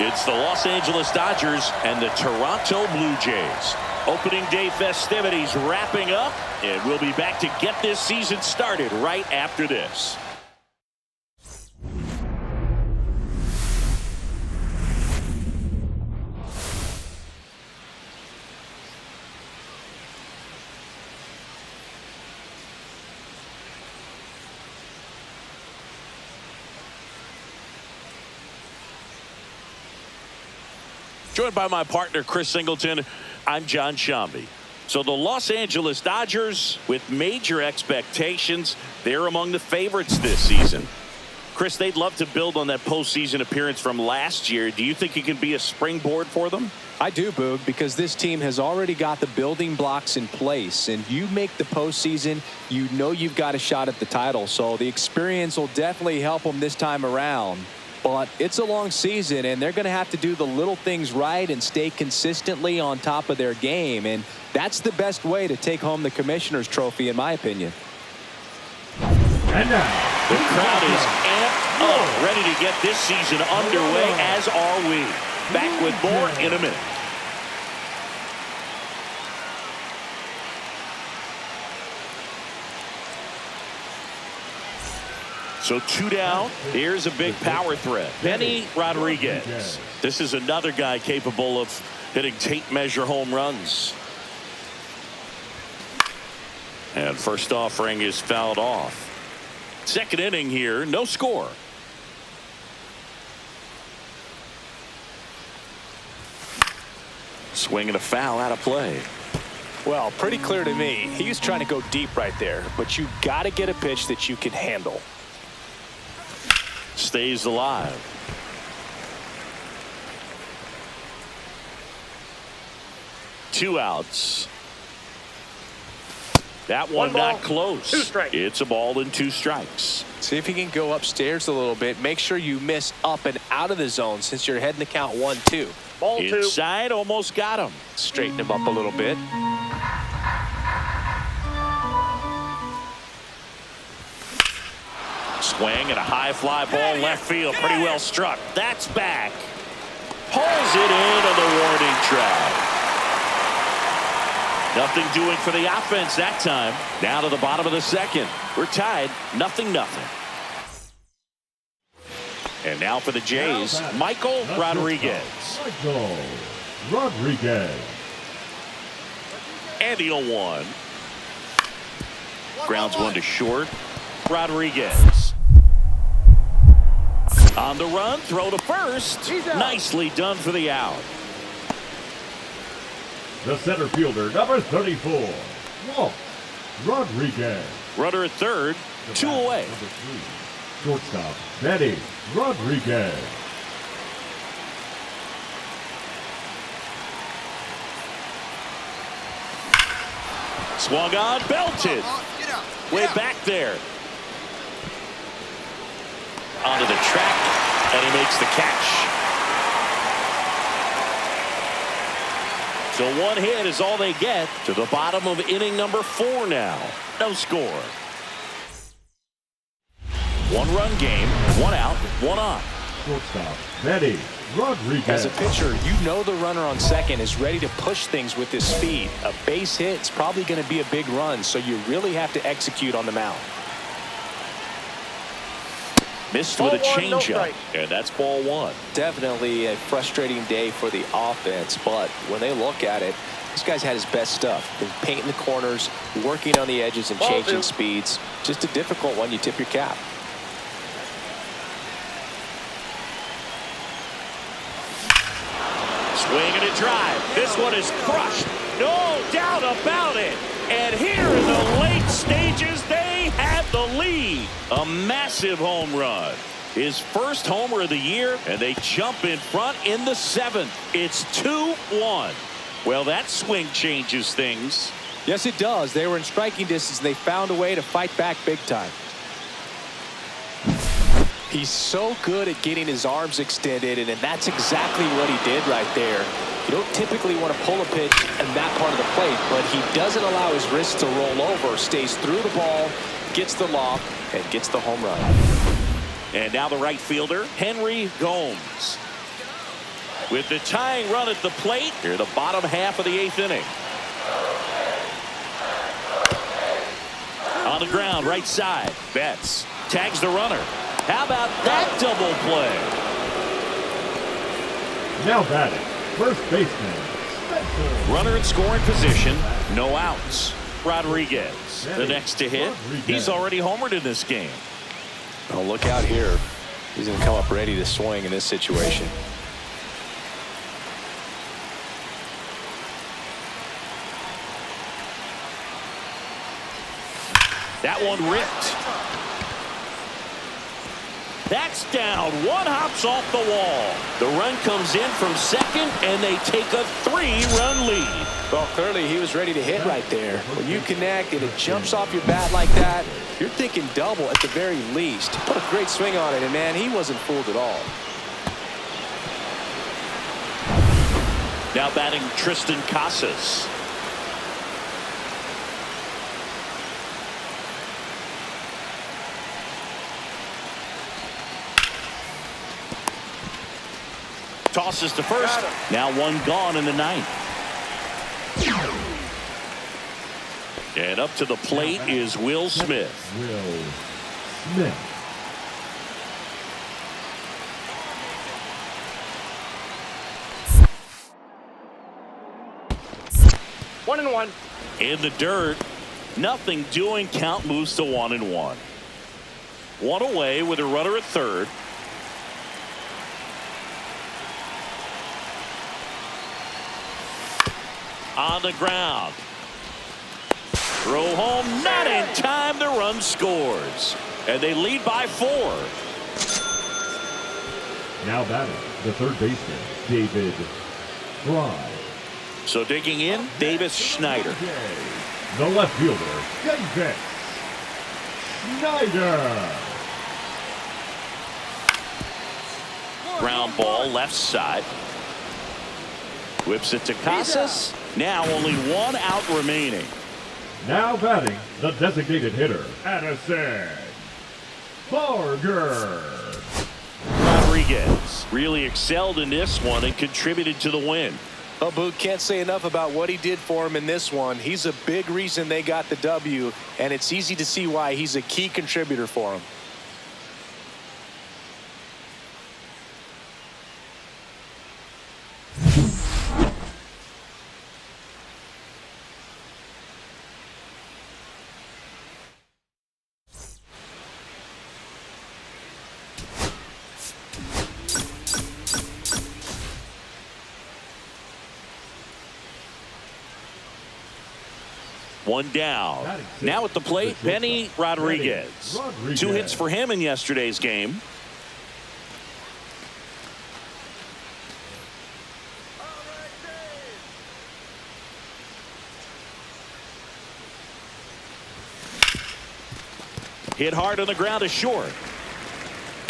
It's the Los Angeles Dodgers and the Toronto Blue Jays. Opening day festivities wrapping up, and we'll be back to get this season started right after this. Joined by my partner, Chris Singleton, I'm John Shambi. So the Los Angeles Dodgers, with major expectations, they're among the favorites this season. Chris, they'd love to build on that postseason appearance from last year. Do you think it can be a springboard for them? I do, Boog, because this team has already got the building blocks in place, and you make the postseason, you know you've got a shot at the title. So the experience will definitely help them this time around. But it's a long season, and they're going to have to do the little things right and stay consistently on top of their game. And that's the best way to take home the Commissioner's Trophy, in my opinion. And now, the crowd is amped up, ready to get this season underway, as are we. Back with more in a minute. So 2 down. Here's a big power threat. Benny Rodriguez. This is another guy capable of hitting tape measure home runs. And first offering is fouled off. Second inning here, no score. Swing and a foul out of play. Well, pretty clear to me. He was trying to go deep right there, but you got to get a pitch that you can handle. Stays alive. Two outs. That one not close. 2 strikes. It's a ball and 2 strikes. See if you can go upstairs a little bit. Make sure you miss up and out of the zone since you're heading to count 1-2. Ball 2. Inside, almost got him. Straighten him up a little bit. Swing and a high fly ball left field. Pretty well struck. That's back. Pulls it in on the warning track. Nothing doing for the offense that time. Down to the bottom of the second. We're tied 0-0. And now for the Jays, Michael Rodriguez. Michael Rodriguez. And the 0-1. Grounds one to short. Rodriguez. On the run, throw to first. Nicely done for the out. The center fielder, number 34, Walt Rodriguez. Runner at third, 2 away. Number 3, shortstop, Benny Rodriguez. Swung on, belted. Way back there. Onto the track, and he makes the catch. So one hit is all they get to the bottom of inning number 4 now. No score. 1-run game, 1 out, 1 on. Shortstop, Betty Rodriguez. As a pitcher, you know the runner on second is ready to push things with his speed. A base hit is probably going to be a big run, so you really have to execute on the mound. Missed with a changeup, and that's ball 1. Definitely a frustrating day for the offense, but when they look at it, this guy's had his best stuff. Been painting the corners, working on the edges and changing speeds. Just a difficult one. You tip your cap. Swing and a drive. This one is crushed. No doubt about it. And here in the late stages, they have the lead. A massive home run. His first homer of the year, and they jump in front in the 7th. It's 2-1. Well, that swing changes things. Yes, it does. They were in striking distance. They found a way to fight back big time. He's so good at getting his arms extended, and that's exactly what he did right there. You don't typically want to pull a pitch in that part of the plate, but he doesn't allow his wrists to roll over, stays through the ball, gets the loft, and gets the home run. And now the right fielder, Henry Gomes. With the tying run at the plate, here the bottom half of the 8th inning. On the ground, right side, Betts tags the runner. How about that double play? Now batting, first baseman, Spencer. Runner in scoring position, no outs. Rodriguez, the next to hit. He's already homered in this game. Oh, look out here. He's going to come up ready to swing in this situation. That one ripped. That's down. One hops off the wall. The run comes in from second, and they take a 3-run lead. Well, clearly he was ready to hit right there. When you connect and it jumps off your bat like that, you're thinking double at the very least. Put a great swing on it, and man, he wasn't fooled at all. Now batting Tristan Casas. Tosses to first. Now one gone in the 9th. And up to the plate is Will Smith. Will Smith. One and one. In the dirt. Nothing doing. Count moves to 1-1. One away with a runner at third. On the ground. Throw home, not in time. The run scores. And they lead by 4. Now batting, the third baseman, David Fry. So digging in, Davis Schneider. The left fielder, Davis Schneider. Ground ball left side. Whips it to Casas. Now only 1 out remaining. Now batting, the designated hitter, Addison Barger. Rodriguez really excelled in this one and contributed to the win. Well, Boot, can't say enough about what he did for him in this one. He's a big reason they got the W, and it's easy to see why he's a key contributor for him. One down. Now at the plate, Benny Rodriguez. 2 hits for him in yesterday's game. hit hard on the ground to short.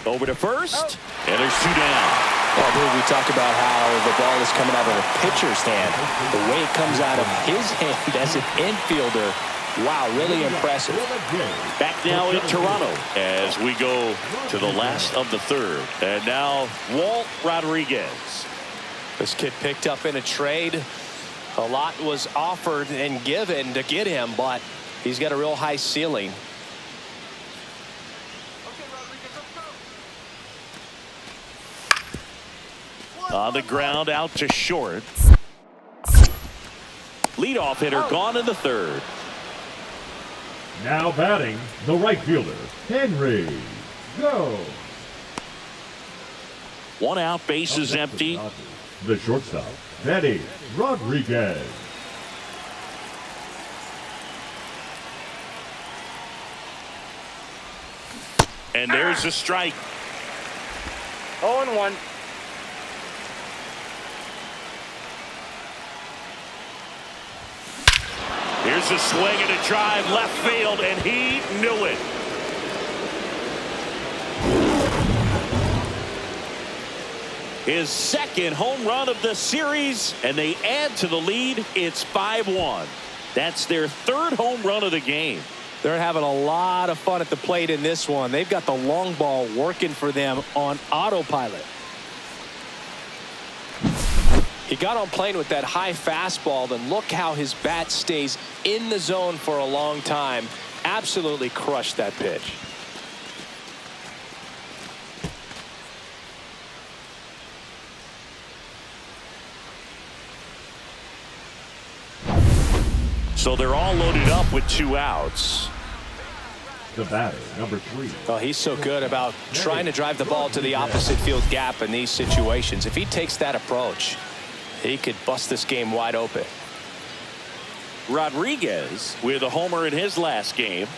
Over to first, and there's 2 down. Well, dude, we talked about how the ball is coming out of a pitcher's hand. The way it comes out of his hand as an infielder, wow, really impressive. Back now in Toronto as we go to the last of the third. And now Walt Rodriguez. This kid picked up in a trade. A lot was offered and given to get him, but he's got a real high ceiling. On the ground out to short. Leadoff hitter gone in the third. Now batting, the right fielder, Henry. Go. 1 out, bases empty. The shortstop, Eddie Rodriguez. And there's a strike. 0-1. Here's a swing and a drive left field, and he knew it. His second home run of the series, and they add to the lead. It's 5-1. That's their 3rd home run of the game. They're having a lot of fun at the plate in this one. They've got the long ball working for them on autopilot. He got on plane with that high fastball, then look how his bat stays in the zone for a long time. Absolutely crushed that pitch. So they're all loaded up with 2 outs. The batter, number 3. Well, he's so good about trying to drive the ball to the opposite field gap in these situations. If he takes that approach, he could bust this game wide open. Rodriguez with a homer in his last game.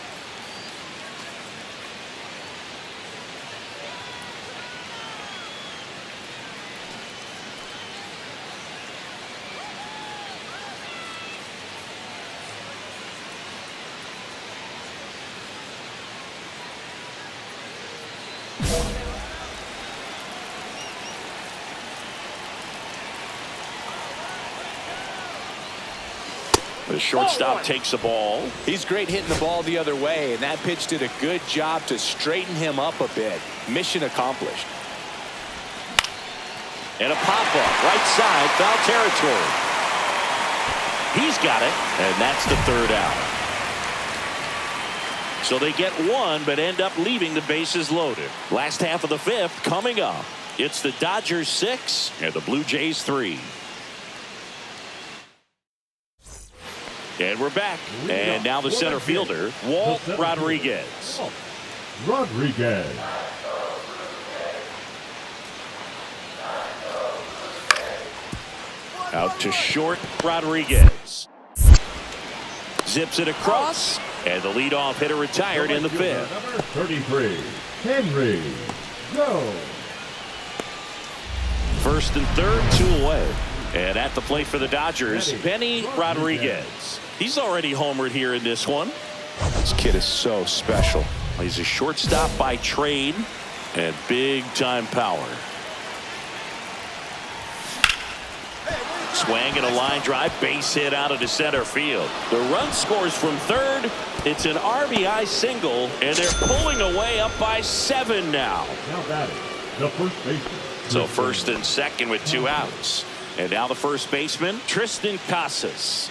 The shortstop takes the ball. He's great hitting the ball the other way, and that pitch did a good job to straighten him up a bit. Mission accomplished. And a pop-up right side, foul territory. He's got it, and that's the 3rd out. So they get 1 but end up leaving the bases loaded. Last half of the 5th coming up. It's the Dodgers 6 and the Blue Jays 3. And we're back. And now the center fielder, Walt Rodriguez. Rodriguez. Out to short, Rodriguez. Zips it across, and the leadoff hitter retired in the 5th. Number 33, Henry. Go. 1st and 3rd, 2 away. And at the plate for the Dodgers, Benny Rodriguez. He's already homered here in this one. This kid is so special. He's a shortstop by trade and big-time power. Swing and a line drive, base hit out of the center field. The run scores from 3rd. It's an RBI single, and they're pulling away up by 7 now. Now batting, the first baseman. So 1st and 2nd with 2 outs. And now the first baseman, Tristan Casas.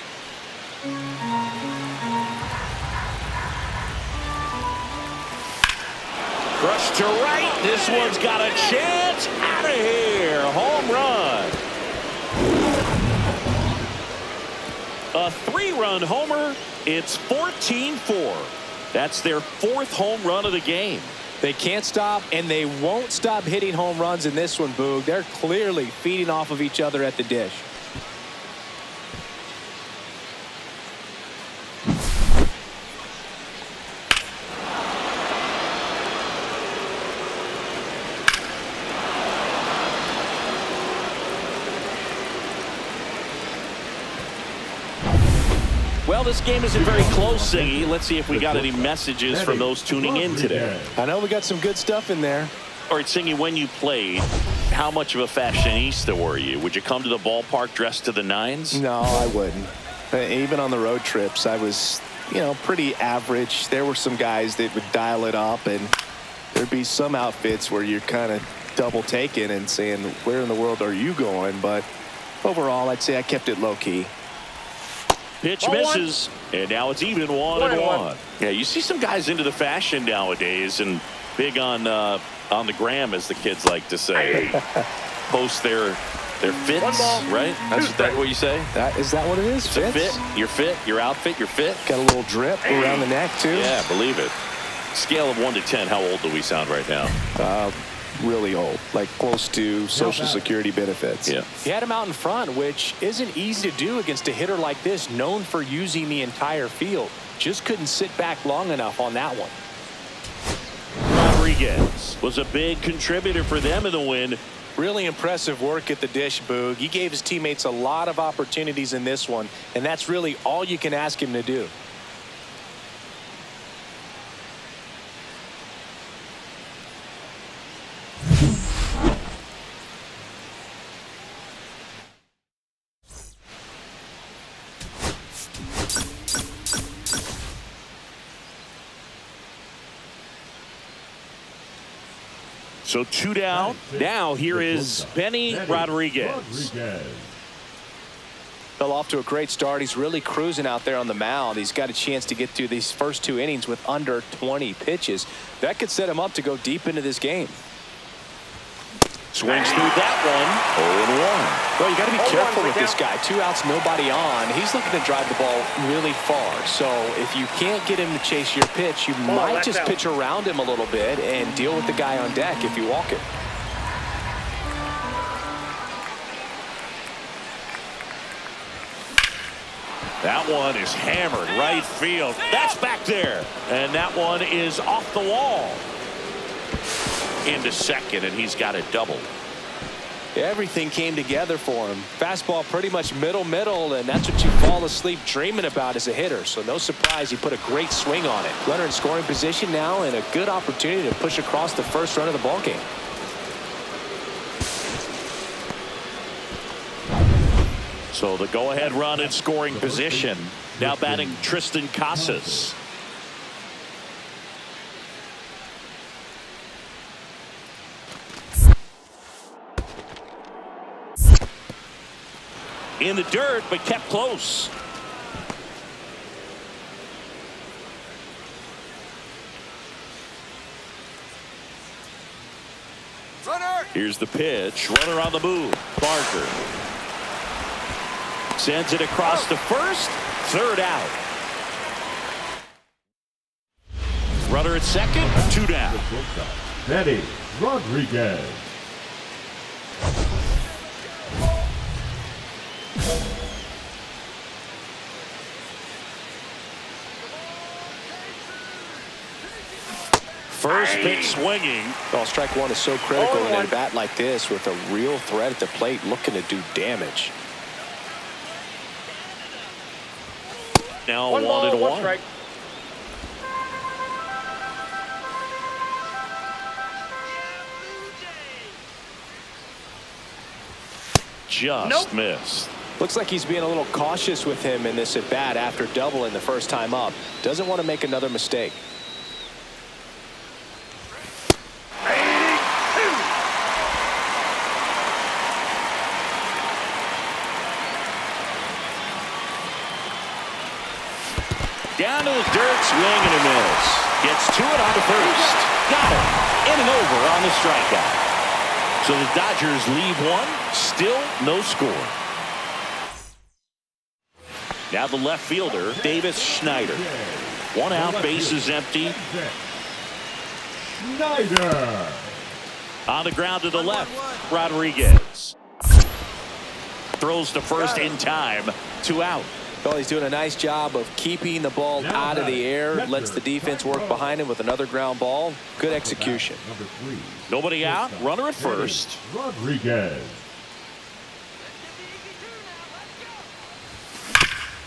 Rush to right. This one's got a chance. Out of here. Home run. A 3-run homer. It's 14-4. That's their 4th home run of the game. They can't stop, and they won't stop hitting home runs in this one, Boog. They're clearly feeding off of each other at the dish. Well, this game isn't very close, Siggy. Let's see if we got any messages from those tuning in today. I know we got some good stuff in there. All right, Siggy, when you played, how much of a fashionista were you? Would you come to the ballpark dressed to the nines? No, I wouldn't. Even on the road trips, I was, pretty average. There were some guys that would dial it up, and there'd be some outfits where you're kind of double taking and saying, where in the world are you going? But overall, I'd say I kept it low key. Pitch misses, and now it's even 1-1. Yeah, you see some guys into the fashion nowadays, and big on the gram, as the kids like to say. Post their fits, right? That's what you say? Is that what it is? It's a fit, your outfit, your fit. Got a little drip around the neck, too. Yeah, believe it. Scale of 1 to 10, how old do we sound right now? Really old, like close to Social Security benefits. Yeah. He had him out in front, which isn't easy to do against a hitter like this, known for using the entire field. Just couldn't sit back long enough on that one. Rodriguez was a big contributor for them in the win. Really impressive work at the dish, Boog. He gave his teammates a lot of opportunities in this one, and that's really all you can ask him to do. So 2 down. Now here is Benny Rodriguez. Fell off to a great start. He's really cruising out there on the mound. He's got a chance to get through these first 2 innings with under 20 pitches. That could set him up to go deep into this game. Swings through that one. 0-1. Well, you got to be careful with this guy. 2 outs, nobody on. He's looking to drive the ball really far. So if you can't get him to chase your pitch, you might just pitch around him a little bit and deal with the guy on deck if you walk it. That one is hammered right field. That's back there. And that one is off the wall. Into second, and he's got a double. Everything came together for him. Fastball pretty much middle, and that's what you fall asleep dreaming about as a hitter. So no surprise he put a great swing on it. Runner in scoring position now, and a good opportunity to push across the first run of the ballgame. So the go-ahead run in scoring position. Now batting Tristan Casas. In the dirt, but kept close. Runner. Here's the pitch. Runner on the move. Barker sends it across to first. Third out. Runner at second. 2 down. Benny Rodriguez. First pitch swinging. Well, strike one is so critical in 0-1. a bat like this with a real threat at the plate looking to do damage. Now 1 ball, 1 1-1. strike. Just missed. Looks like he's being a little cautious with him in this at bat after doubling the first time up. Doesn't want to make another mistake. Down to the dirt, swing and a miss. Gets to it on the first. Got it. Inning over on the strikeout. So the Dodgers leave one. Still no score. Now the left fielder, Davis Schneider. 1 out, bases empty. Schneider. On the ground to the left, Rodriguez. Throws to first in time. 2 out. Well, he's doing a nice job of keeping the ball out of the air. Lets the defense work behind him with another ground ball. Good execution. Number 3. Nobody out. Runner at first. Rodriguez.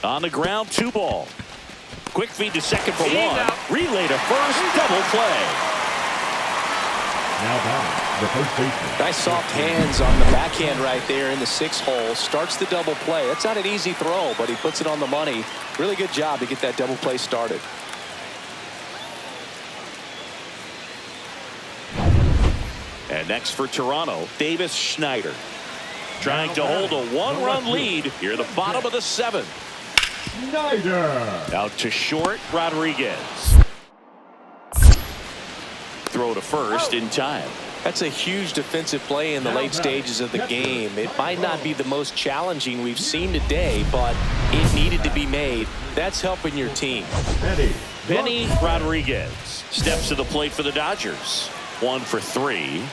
On the ground, 2 ball. Quick feed to second for He's 1. out. Relay to first, double play. Now batting, the first baseman. Nice soft hands on the backhand right there in the 6 hole. Starts the double play. That's not an easy throw, but he puts it on the money. Really good job to get that double play started. And next for Toronto, Davis Schneider. Trying to hold a 1-run lead here at the bottom of the 7th. Schneider. Out to short, Rodriguez. Throw to first in time. That's a huge defensive play in the late stages of the game. It might not be the most challenging we've seen today, but it needed to be made. That's helping your team. Benny Rodriguez steps to the plate for the Dodgers. 1 for 3.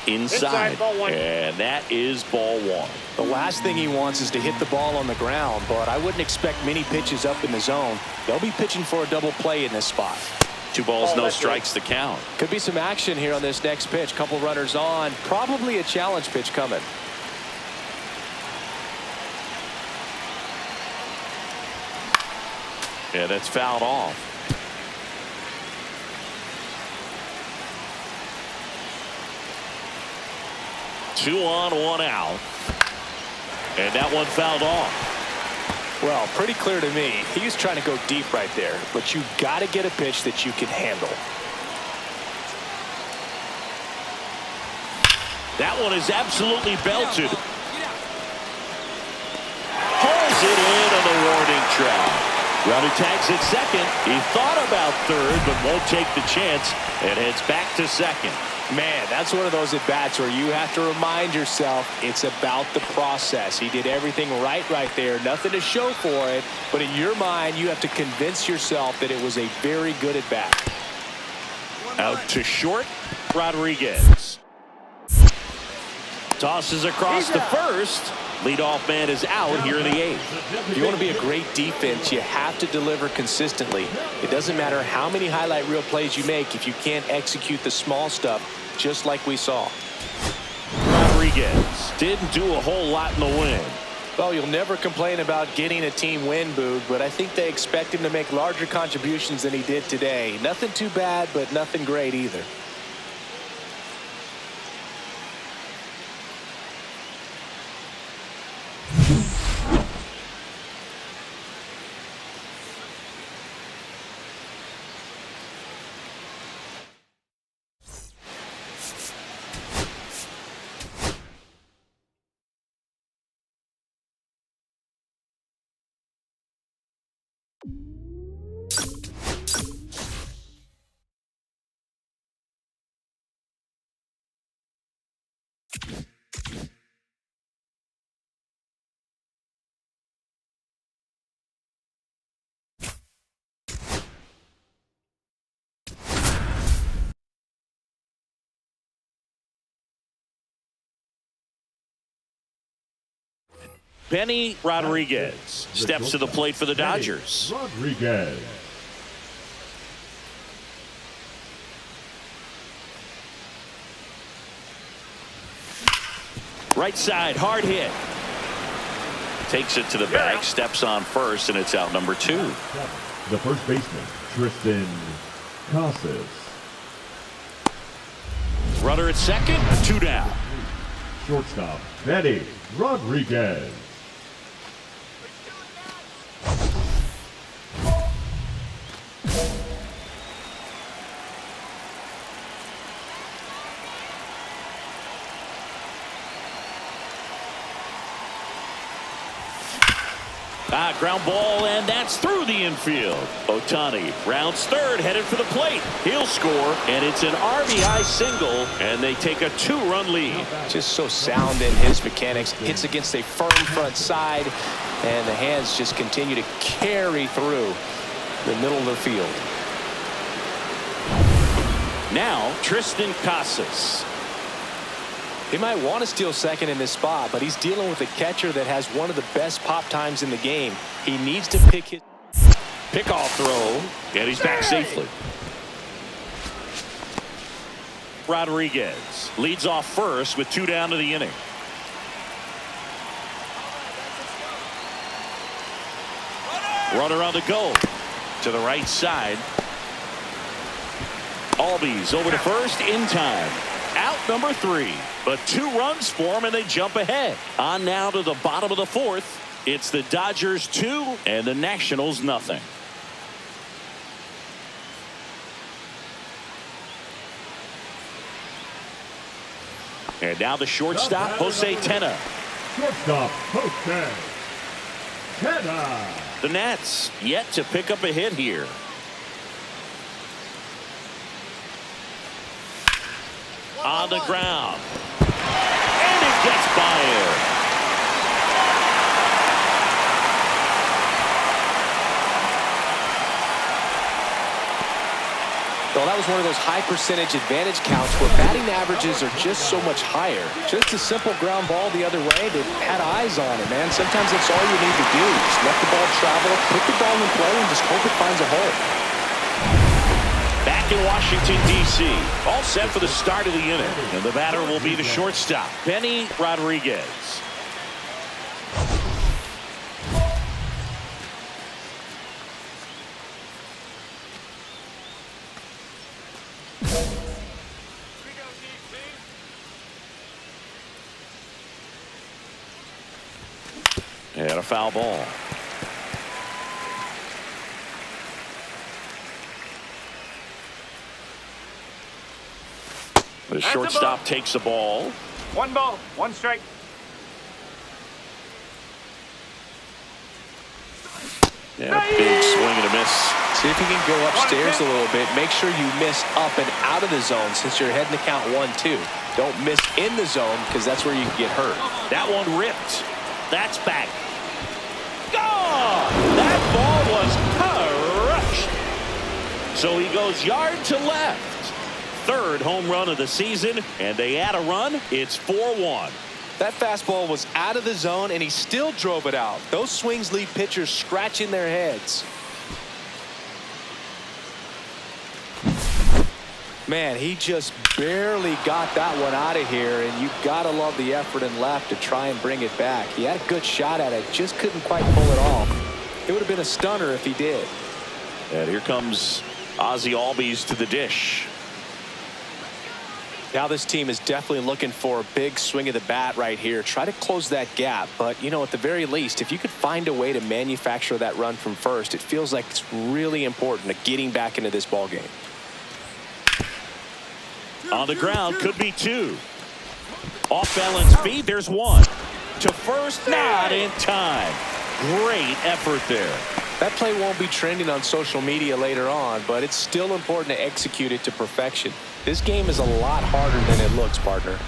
Inside. Ball 1. And that is ball 1. The last thing he wants is to hit the ball on the ground, but I wouldn't expect many pitches up in the zone. They'll be pitching for a double play in this spot. 2 balls, no strikes to count. Could be some action here on this next pitch. Couple runners on. Probably a challenge pitch coming. Yeah, that's fouled off. Two on, 1 out. And that one fouled off. Well, pretty clear to me. He was trying to go deep right there, but you got to get a pitch that you can handle. That one is absolutely belted. Pulls it in on the warning track. Runner tags at second. He thought about third, but won't take the chance and heads back to second. Man, that's one of those at-bats where you have to remind yourself it's about the process. He did everything right there. Nothing to show for it, but in your mind, you have to convince yourself that it was a very good at-bat. Out to short, Rodriguez. Tosses across to first. Leadoff man is out here in the 8th. If you want to be a great defense, you have to deliver consistently. It doesn't matter how many highlight reel plays you make if you can't execute the small stuff, just like we saw. Rodriguez didn't do a whole lot in the win. Well, you'll never complain about getting a team win, Boog, but I think they expect him to make larger contributions than he did today. Nothing too bad, but nothing great either. Benny Rodriguez steps to the plate for the Dodgers. Rodriguez. Right side, hard hit. Takes it to the bag, steps on first, and it's out number 2. The first baseman, Tristan Casas. Runner at second, 2 down. Shortstop, Benny Rodriguez. Ground ball, and that's through the infield. Ohtani rounds third, headed for the plate. He'll score, and it's an RBI single, and they take a 2-run lead. Just so sound in his mechanics. Hits against a firm front side, and the hands just continue to carry through the middle of the field. Now, Tristan Casas. He might want to steal second in this spot, but he's dealing with a catcher that has one of the best pop times in the game. He needs to pick his Pickoff throw, and he's back safely. Rodriguez leads off first with 2 down to the inning. Runner on the go to the right side. Albies over to first in time. Out number 3. But 2 runs for him and they jump ahead. On now to the bottom of the 4th. It's the Dodgers 2 and the Nationals nothing. And now the shortstop, Jose Tena. Shortstop, Jose Tena. The Nats yet to pick up a hit here. On the ground. And it gets by him. Well, that was one of those high percentage advantage counts where batting averages are just so much higher. Just a simple ground ball the other way. They had eyes on it, man. Sometimes that's all you need to do. Just let the ball travel, put the ball in play, and just hope it finds a hole. Back in Washington, D.C. All set for the start of the inning. And the batter will be the shortstop, Benny Rodriguez. And a foul ball. The shortstop takes the ball. 1 ball, 1 strike. And a big swing and a miss. See if you can go upstairs a little bit. Make sure you miss up and out of the zone since you're heading to count 1-2. Don't miss in the zone because that's where you can get hurt. That one ripped. That's back. Gone! That ball was crushed. So he goes yard to left. 3rd home run of the season, and they add a run. It's 4-1. That fastball was out of the zone, and he still drove it out. Those swings leave pitchers scratching their heads. Man, he just barely got that one out of here, and you gotta love the effort in left to try and bring it back. He had a good shot at it, just couldn't quite pull it off. It would have been a stunner if he did. And here comes Ozzie Albies to the dish. Now this team is definitely looking for a big swing of the bat right here. Try to close that gap, but you know, at the very least, if you could find a way to manufacture that run from first, it feels like it's really important to getting back into this ball game. On the ground, could be 2. Off balance feed, there's 1. To first, not in time. Great effort there. That play won't be trending on social media later on, but it's still important to execute it to perfection. This game is a lot harder than it looks, partner.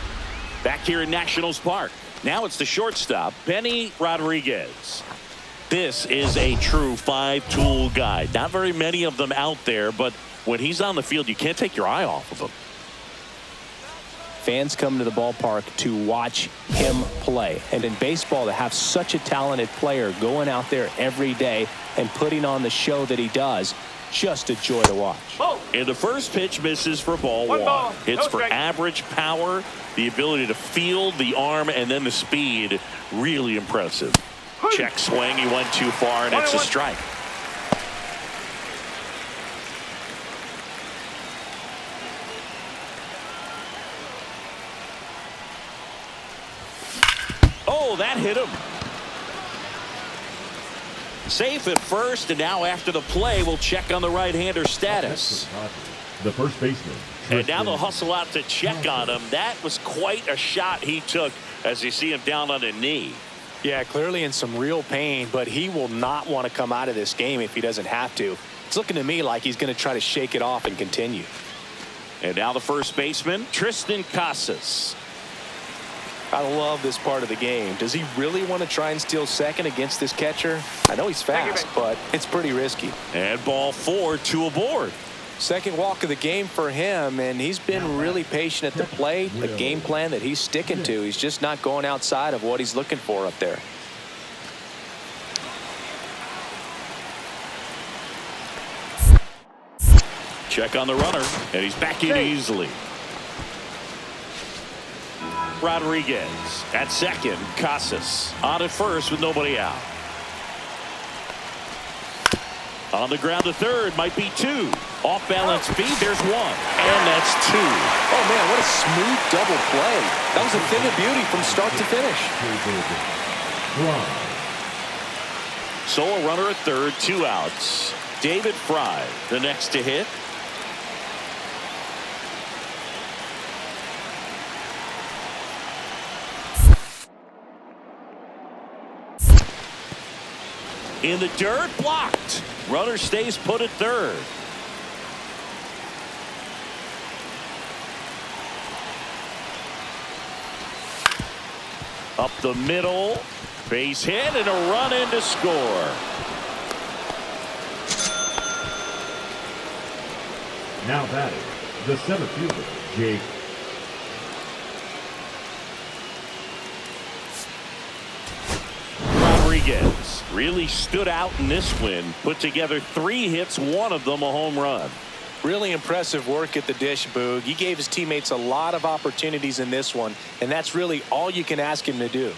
Back here in Nationals Park. Now it's the shortstop, Benny Rodriguez. This is a true 5-tool guy. Not very many of them out there, but when he's on the field, you can't take your eye off of him. Fans come to the ballpark to watch him play. And in baseball, to have such a talented player going out there every day and putting on the show that he does, just a joy to watch. And the first pitch misses for ball 1. Hits for average power, the ability to field the arm, and then the speed. Really impressive. Check swing. He went too far, and it's a strike. Oh, that hit him. Safe at first, and now after the play, we'll check on the right-hander status. The first baseman. And now they'll hustle out to check on him. That was quite a shot he took as you see him down on a knee. Yeah, clearly in some real pain, but he will not want to come out of this game if he doesn't have to. It's looking to me like he's going to try to shake it off and continue. And now the first baseman, Tristan Casas. I love this part of the game. Does he really want to try and steal second against this catcher? I know he's fast, but it's pretty risky. And ball 4, 2 aboard. Second walk of the game for him, and he's been really patient at the plate. The game plan that he's sticking to. He's just not going outside of what he's looking for up there. Check on the runner, and he's back in easily. Rodriguez at second. Casas on at first with nobody out. On the ground to third, might be two. Off balance speed, there's one. And that's two. Oh, man, what a smooth double play. That was a thing of beauty from start to finish. So a runner at third, 2 outs. David Fry, the next to hit. In the dirt, blocked. Runner stays put at third. Up the middle. Base hit and a run in to score. Now batting, the center fielder, Jake. Rodriguez really stood out in this win. Put together 3 hits, one of them a home run. Really impressive work at the dish, Boog. He gave his teammates a lot of opportunities in this one, and that's really all you can ask him to do.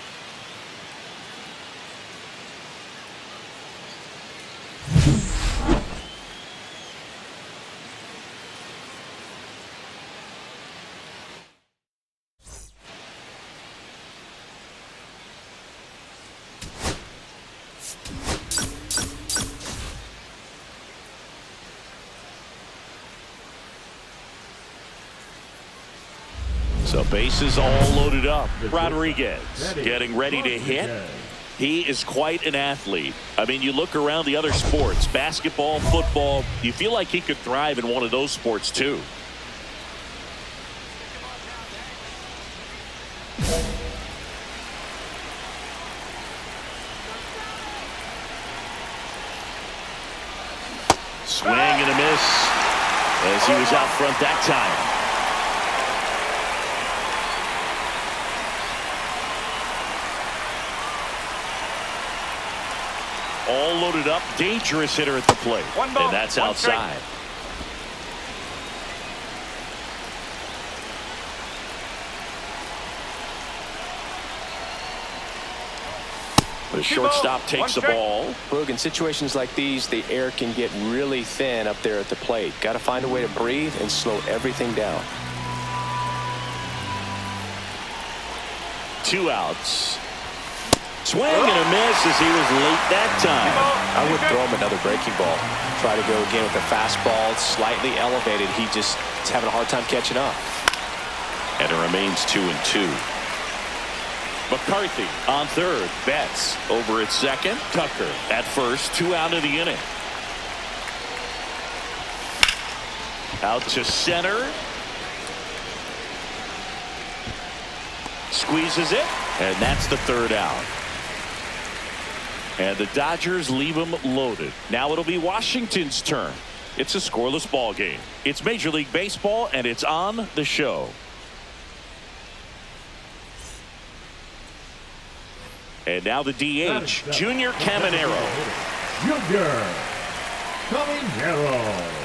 So bases all loaded up. Rodriguez getting ready to hit. He is quite an athlete. I mean, you look around the other sports, basketball, football, you feel like he could thrive in one of those sports too. Swing and a miss as he was out front that time. All loaded up, dangerous hitter at the plate. One ball, and that's one outside. The shortstop takes the ball. Boog, in situations like these, the air can get really thin up there at the plate. Got to find a way to breathe and slow everything down. 2 outs. Swing and a miss as he was late that time. I would throw him another breaking ball. Try to go again with the fastball. It's slightly elevated. He just is having a hard time catching up. And it remains 2-2. McCarthy on third. Betts over at second. Tucker at first. 2 out of the inning. Out to center. Squeezes it. And that's the 3rd out. And the Dodgers leave him loaded. Now it'll be Washington's turn. It's a scoreless ball game. It's Major League Baseball, and it's on the show. And now the DH, Junior Caminero. Junior Caminero.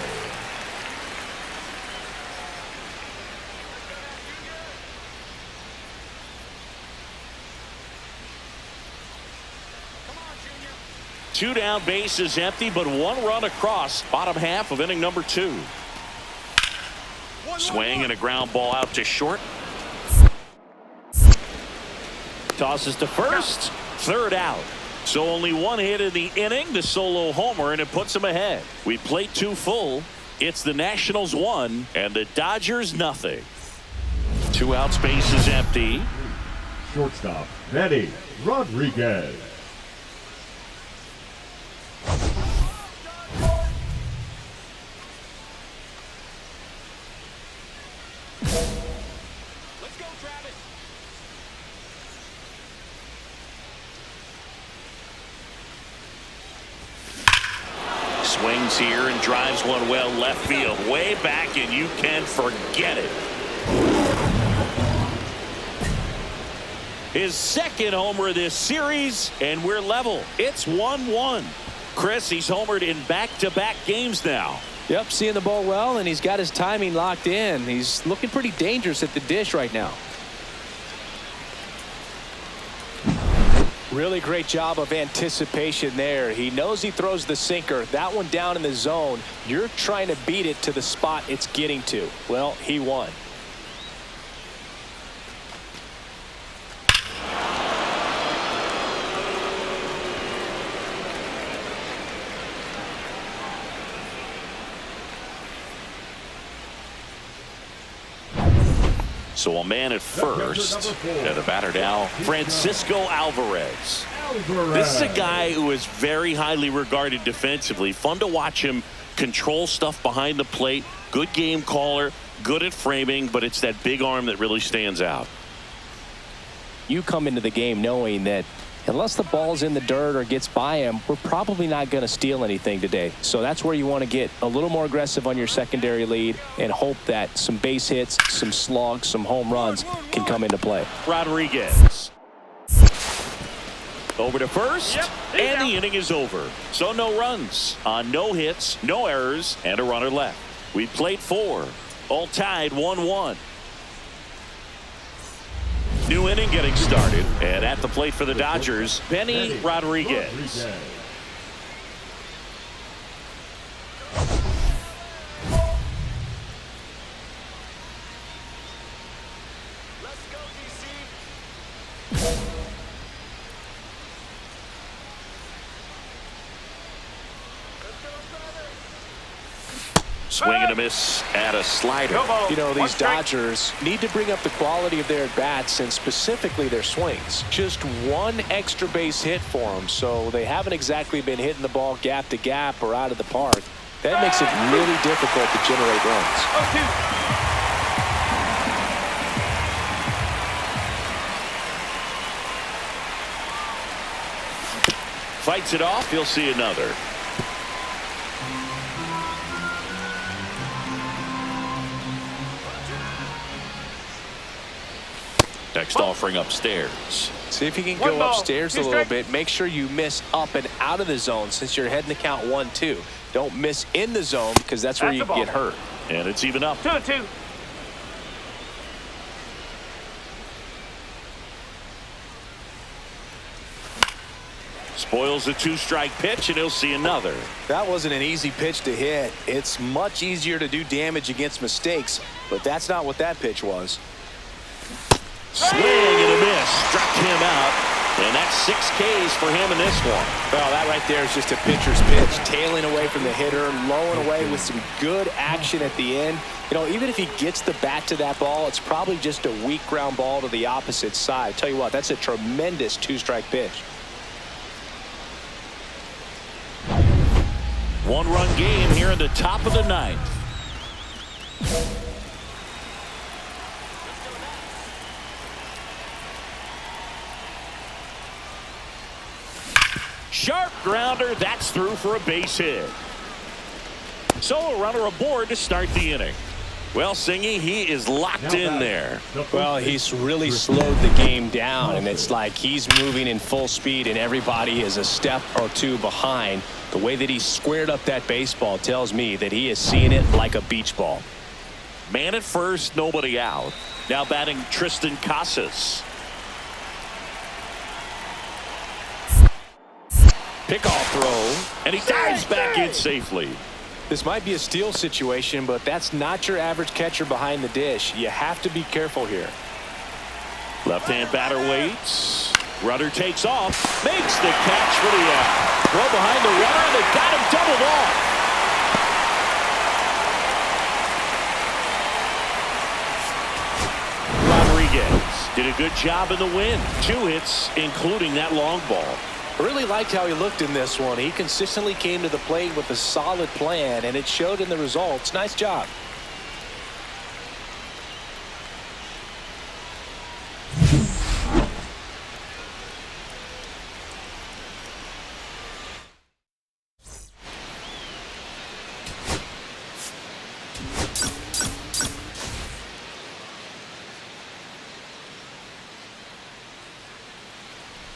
Two down, bases empty, but 1 run across. Bottom half of inning number 2. Swing and a ground ball out to short. Tosses to first. 3rd out. So only 1 hit in the inning, the solo homer, and it puts him ahead. We played 2 full. It's the Nationals 1 and the Dodgers nothing. 2 outs, bases empty. Shortstop, Eddie Rodriguez. Swings here and drives one well left field, way back, and you can forget it. His 2nd homer this series, and we're level. It's 1-1. Chris, he's homered in back-to-back games now. Yep, seeing the ball well, and he's got his timing locked in. He's looking pretty dangerous at the dish right now. Really great job of anticipation there. He knows he throws the sinker. That one down in the zone. You're trying to beat it to the spot it's getting to. Well, he won. So a man at first, and the batter now, Francisco Alvarez. This is a guy who is very highly regarded defensively. Fun to watch him control stuff behind the plate. Good game caller, good at framing, but it's that big arm that really stands out. You come into the game knowing that unless the ball's in the dirt or gets by him, we're probably not going to steal anything today. So that's where you want to get a little more aggressive on your secondary lead and hope that some base hits, some slugs, some home runs can come into play. Rodriguez. Over to first, and the inning is over. So no runs on no hits, no errors, and a runner left. We played 4, all tied 1-1. New inning getting started, and at the plate for the Dodgers, Benny Rodriguez. Swing and a miss at a slider. You know, these Dodgers need to bring up the quality of their at-bats and specifically their swings. Just one extra base hit for them, so they haven't exactly been hitting the ball gap to gap or out of the park. That makes it really difficult to generate runs. Fights it off, you'll see another. Next offering upstairs. See if you can go upstairs a little bit. Make sure you miss up and out of the zone since you're heading to count 1-2. Don't miss in the zone because that's where you get hurt. And it's even up. 2-2. Spoils a 2-strike pitch, and he'll see another. That wasn't an easy pitch to hit. It's much easier to do damage against mistakes, but that's not what that pitch was. Swing and a miss. Struck him out. And that's 6 Ks for him in this one. Well, that right there is just a pitcher's pitch. Tailing away from the hitter, lowing away with some good action at the end. You know, even if he gets the bat to that ball, it's probably just a weak ground ball to the opposite side. Tell you what, that's a tremendous 2-strike pitch. 1-run game here in the top of the 9th. Sharp grounder. That's through for a base hit. So a runner aboard to start the inning. Well, Singy, he is locked in there. Well, he's really slowed the game down, and it's like he's moving in full speed, and everybody is a step or 2 behind. The way that he squared up that baseball tells me that he is seeing it like a beach ball. Man at first, nobody out. Now batting Tristan Casas. Pickoff throw, and he dives back in safely. This might be a steal situation, but that's not your average catcher behind the dish. You have to be careful here. Left-hand batter waits. Runner takes off, makes the catch for the out. Throw behind the runner, and they got him doubled off. Rodriguez did a good job in the win. 2 hits, including that long ball. I really liked how he looked in this one. He consistently came to the plate with a solid plan, and it showed in the results. Nice job.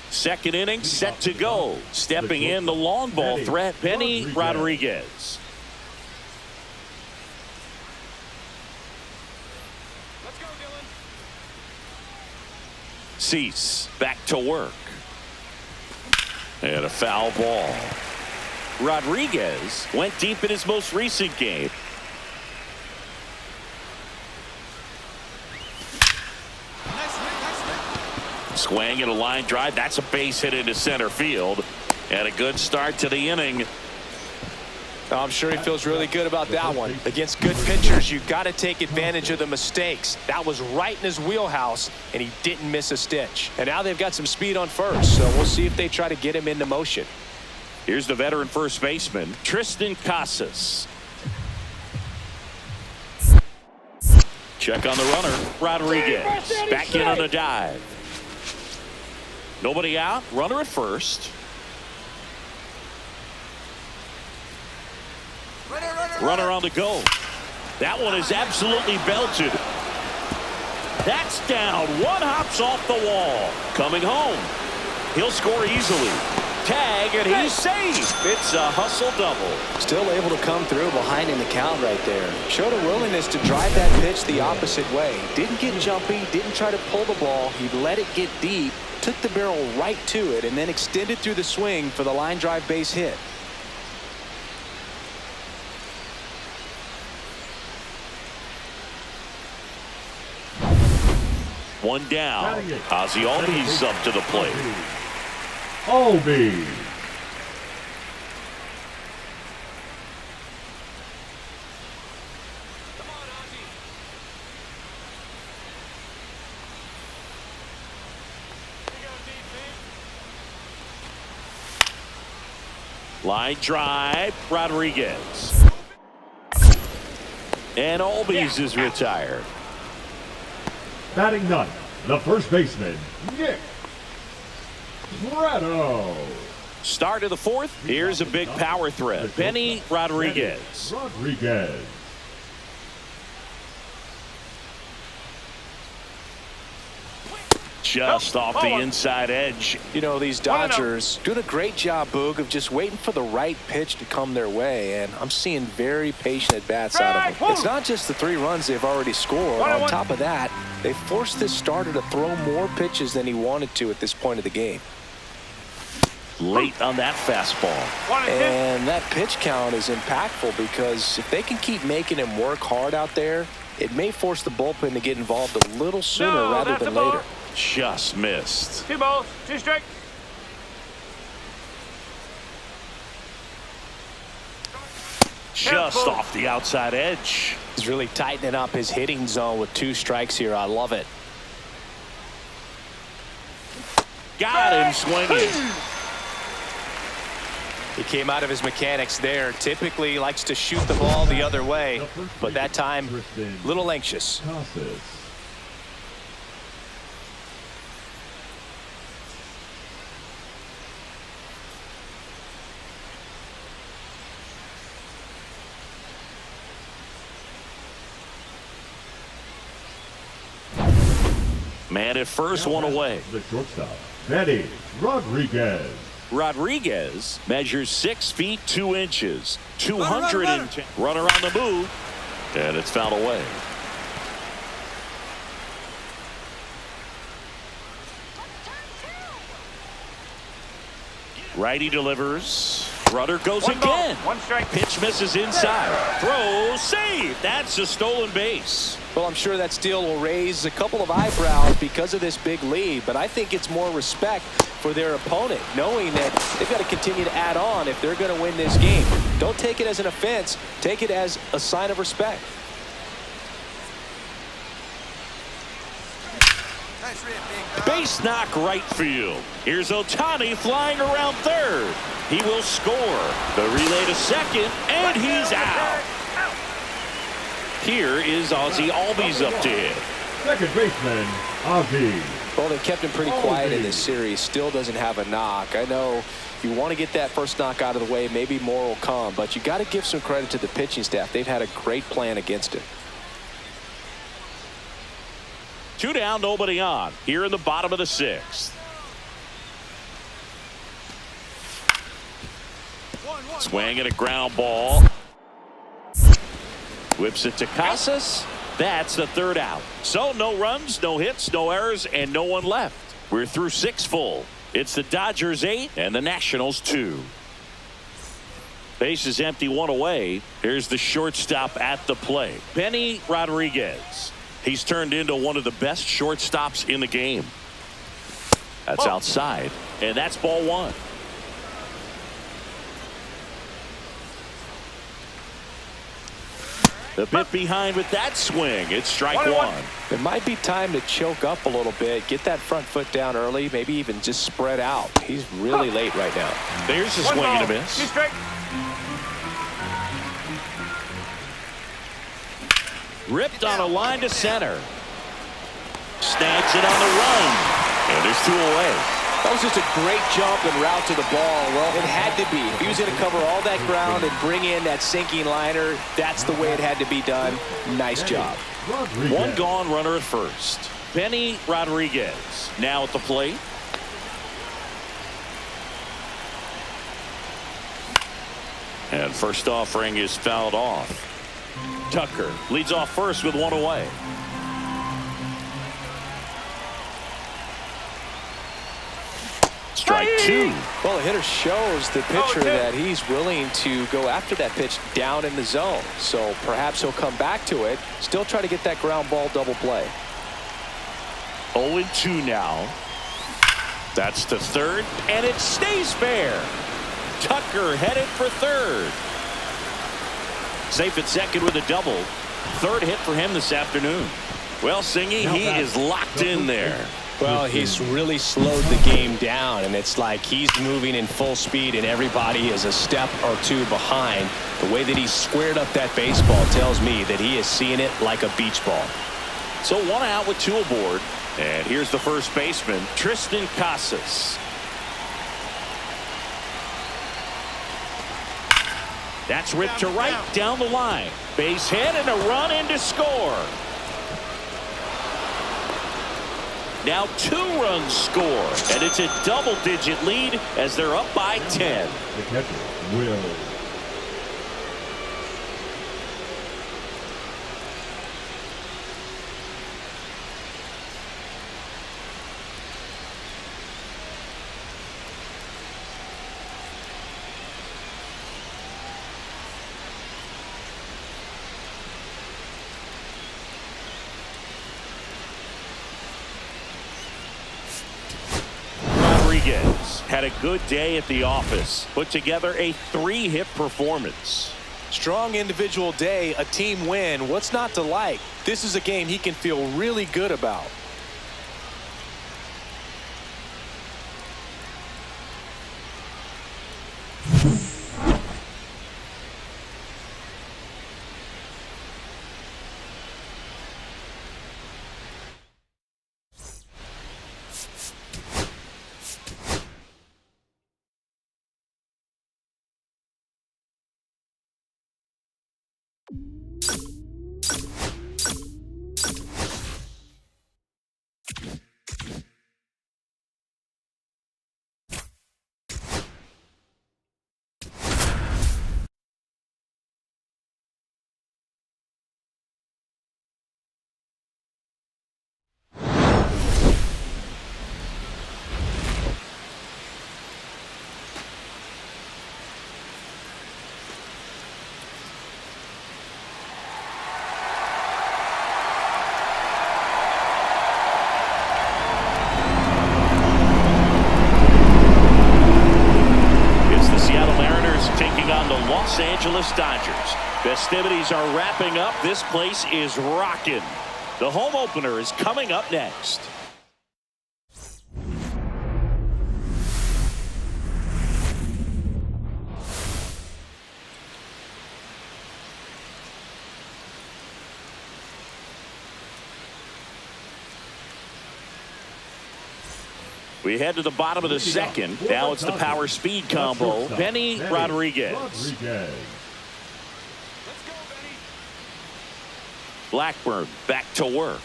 Second inning set to go. Stepping in the long ball threat, Benny Rodriguez. Let's go, Dylan. Cease back to work. And a foul ball. Rodriguez went deep in his most recent game. Swing and a line drive. That's a base hit into center field. And a good start to the inning. I'm sure he feels really good about that one. Against good pitchers, you got to take advantage of the mistakes. That was right in his wheelhouse, and he didn't miss a stitch. And now they've got some speed on first, so we'll see if they try to get him into motion. Here's the veteran first baseman, Tristan Casas. Check on the runner, Rodriguez. Back in on a dive. Nobody out, runner at first. Runner on the go. That one is absolutely belted. That's down. One hops off the wall. Coming home. He'll score easily. Tag, and he's safe. It's a hustle double. Still able to come through behind in the count right there. Showed a willingness to drive that pitch the opposite way. Didn't get jumpy, didn't try to pull the ball. He let it get deep, took the barrel right to it, and then extended through the swing for the line drive base hit. One down. Ozzie Albies up to the plate. Albies. Line drive, Rodriguez. And Albies is retired. Batting ninth, the first baseman, Nick Pratto. Start of the fourth. Here's a big power threat. Benny Rodriguez. Just off the inside edge. You know, these Dodgers doing a great job, Boog, of just waiting for the right pitch to come their way, and I'm seeing very patient at-bats out of them. It's not just the 3 runs they've already scored. On top of that, they forced this starter to throw more pitches than he wanted to at this point of the game. Late on that fastball. And that pitch count is impactful because if they can keep making him work hard out there, it may force the bullpen to get involved a little sooner rather than later. Just missed. 2 balls, 2 strikes. Just off the outside edge. He's really tightening up his hitting zone with 2 strikes here. I love it. Got him swinging. He came out of his mechanics there. Typically he likes to shoot the ball the other way, but that time a little anxious. Man at first, one away. The shortstop, Benny Rodriguez. Rodriguez measures 6 feet 2 inches. 210. Runner on the move. And it's fouled away. Righty delivers. Runner goes One ball, again. 1 strike. Pitch misses inside. Throw, save. That's a stolen base. Well, I'm sure that steal will raise a couple of eyebrows because of this big lead, but I think it's more respect for their opponent, knowing that they've got to continue to add on if they're going to win this game. Don't take it as an offense. Take it as a sign of respect. Base knock right field. Here's Ohtani flying around third. He will score. The relay to second, and he's out. Here is Ozzie Albies up to hit. Second baseman, Ozzie. Well, they kept him pretty quiet in this series. Still doesn't have a knock. I know you want to get that first knock out of the way. Maybe more will come, but you got to give some credit to the pitching staff. They've had a great plan against it. 2 down, nobody on. Here in the bottom of the 6th. Swing and a ground ball. Whips it to Casas. That's the 3rd out. So no runs, no hits, no errors, and no one left. We're through 6 full. It's the Dodgers 8 and the Nationals 2. Base is empty, one away. Here's the shortstop at the plate, Benny Rodriguez. He's turned into one of the best shortstops in the game. That's outside, and that's ball one. A bit behind with that swing. It's strike one. It might be time to choke up a little bit, get that front foot down early, maybe even just spread out. He's really late right now. There's a swing and a miss. Ripped on a line to center. Snags it on the run. And there's 2 away. That was just a great jump and route to the ball. Well, it had to be. If he was going to cover all that ground and bring in that sinking liner, that's the way it had to be done. Nice job. One gone, runner at first. Benny Rodriguez now at the plate. And first offering is fouled off. Tucker leads off first with 1 away. Strike 2. Well, the hitter shows the pitcher that he's willing to go after that pitch down in the zone. So perhaps he'll come back to it. Still try to get that ground ball double play. 0-2 now. That's to third, and it stays fair. Tucker headed for third. Safe at second with a double. Third hit for him this afternoon. Well, Singy, he is locked in there. Well, he's really slowed the game down, and it's like he's moving in full speed, and everybody is a step or 2 behind. The way that he squared up that baseball tells me that he is seeing it like a beach ball. So 1 out with 2 aboard. And here's the first baseman, Tristan Casas. That's ripped to right down the line. Base hit and a run in to score. Now 2 runs score, and it's a double-digit lead as they're up by 10. The catcher, Will. Had a good day at the office. Put together a 3-hit performance. Strong individual day, a team win. What's not to like? This is a game he can feel really good about. Los Angeles Dodgers. Festivities are wrapping up. This place is rocking. The home opener is coming up next. We head to the bottom of the second. Now it's the power speed combo. Benny Rodriguez. Blackburn back to work.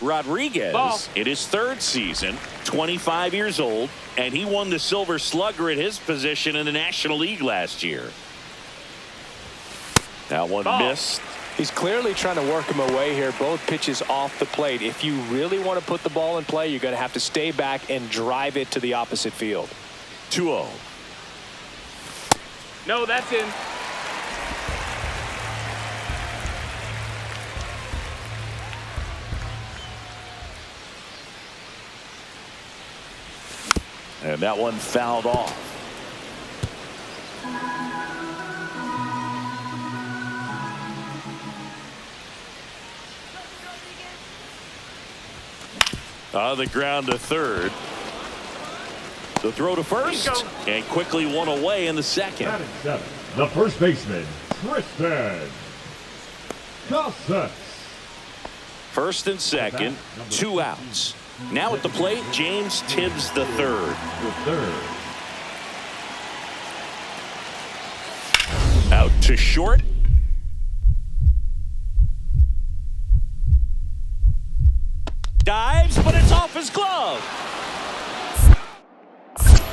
Rodriguez in his 3rd season, 25 years old, and he won the Silver Slugger at his position in the National League last year. That one missed. He's clearly trying to work him away here. Both pitches off the plate. If you really want to put the ball in play, you're going to have to stay back and drive it to the opposite field. 2-0. No, that's in. And that one fouled off. On the ground to third. The throw to first. And quickly one away in the second. Batting seven, the first baseman, Tristan Casas. First and second, 2 outs. Now at the plate, James Tibbs the third. Out to short. Dives, but it's off his glove.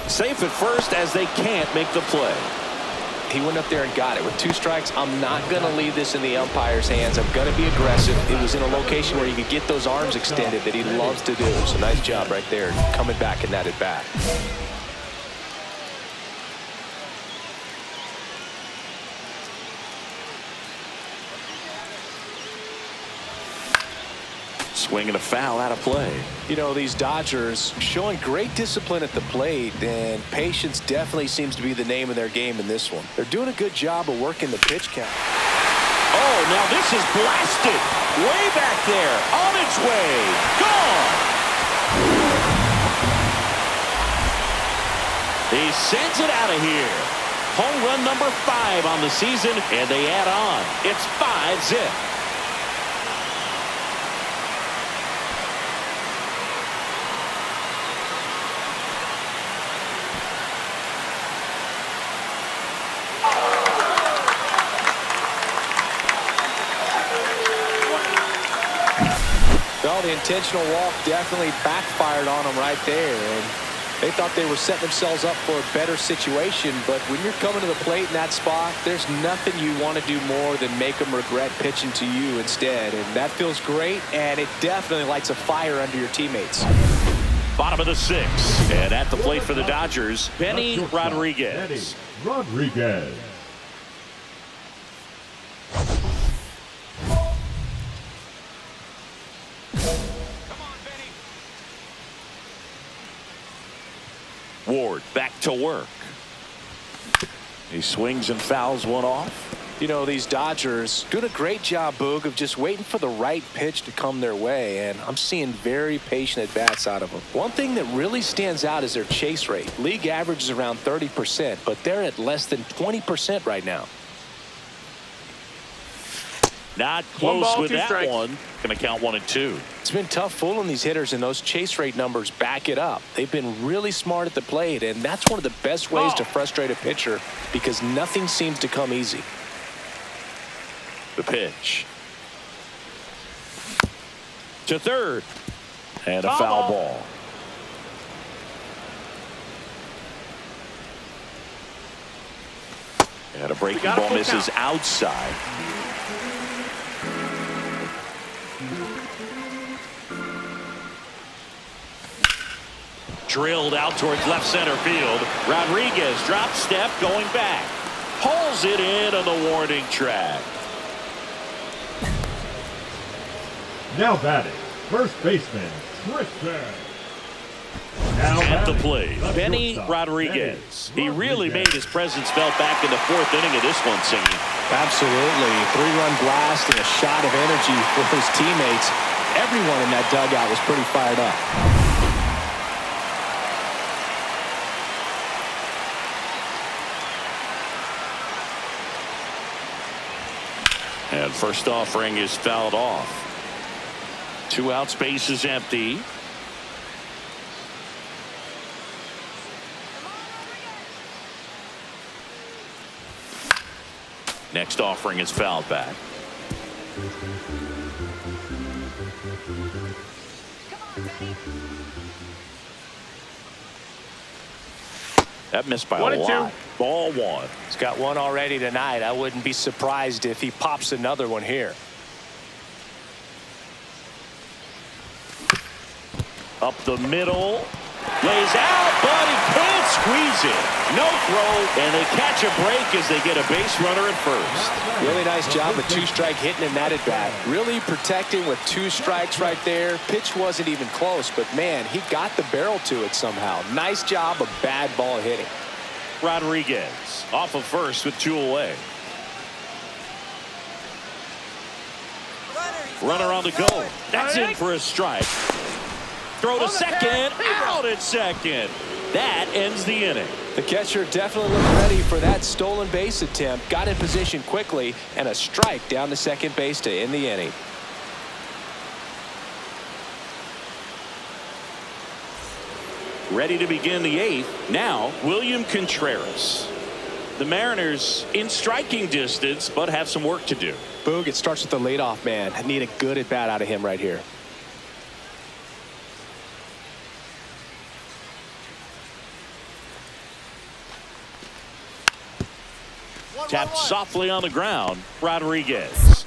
Safe at first as they can't make the play. He went up there and got it. With 2 strikes, I'm not going to leave this in the umpire's hands. I'm going to be aggressive. It was in a location where you could get those arms extended that he loves to do. So nice job right there, coming back in that at bat. Swinging a foul out of play. You know, these Dodgers showing great discipline at the plate, and patience definitely seems to be the name of their game in this one. They're doing a good job of working the pitch count. Oh, now this is blasted. Way back there. On its way. Gone. He sends it out of here. Home run number 5 on the season, and they add on. It's 5-zip. Well, the intentional walk definitely backfired on them right there, and they thought they were setting themselves up for a better situation. But when you're coming to the plate in that spot, there's nothing you want to do more than make them regret pitching to you instead, and that feels great, and it definitely lights a fire under your teammates. Bottom of the 6th, and at the plate for the Dodgers, Benny Rodriguez. Ward back to work. He swings and fouls one off. You know, these Dodgers doing a great job, Boog, of just waiting for the right pitch to come their way, and I'm seeing very patient at-bats out of them. One thing that really stands out is their chase rate. League average is around 30%, but they're at less than 20% right now. Not close ball, with 2 that strikes. one. Going to count 1 and 2. It's been tough fooling these hitters, and those chase rate numbers back it up. They've been really smart at the plate, and that's one of the best ways to frustrate a pitcher because nothing seems to come easy. The pitch. To third. And a foul ball. And a breaking ball misses outside. Drilled out towards left center field. Rodriguez drop step going back. Pulls it in on the warning track. Now batting, first baseman, Tristan. At the plate, Benny Rodriguez. He really made his presence felt back in the 4th inning of this one, Singing. Absolutely. 3-run blast and a shot of energy for his teammates. Everyone in that dugout was pretty fired up. And first offering is fouled off. 2 out, space is empty. Next offering is fouled back. That missed by a 1-2. lot. Ball one. He's got one already tonight. I wouldn't be surprised if he pops another one here. Up the middle. Lays out, but he can't squeeze it. No throw, and they catch a break as they get a base runner at first. Really nice job with two-strike hitting in that at-bat. Really protecting with 2 strikes right there. Pitch wasn't even close, but man, he got the barrel to it somehow. Nice job of bad ball hitting. Rodriguez off of first with 2 away. Runner on the go. That's in for a strike. Throw to second, out at second. That ends the inning. The catcher definitely looked ready for that stolen base attempt. Got in position quickly, and a strike down to second base to end the inning. Ready to begin the 8th. Now, William Contreras. The Mariners in striking distance, but have some work to do. Boog, it starts with the leadoff man. I need a good at-bat out of him right here. Tapped softly on the ground. Rodriguez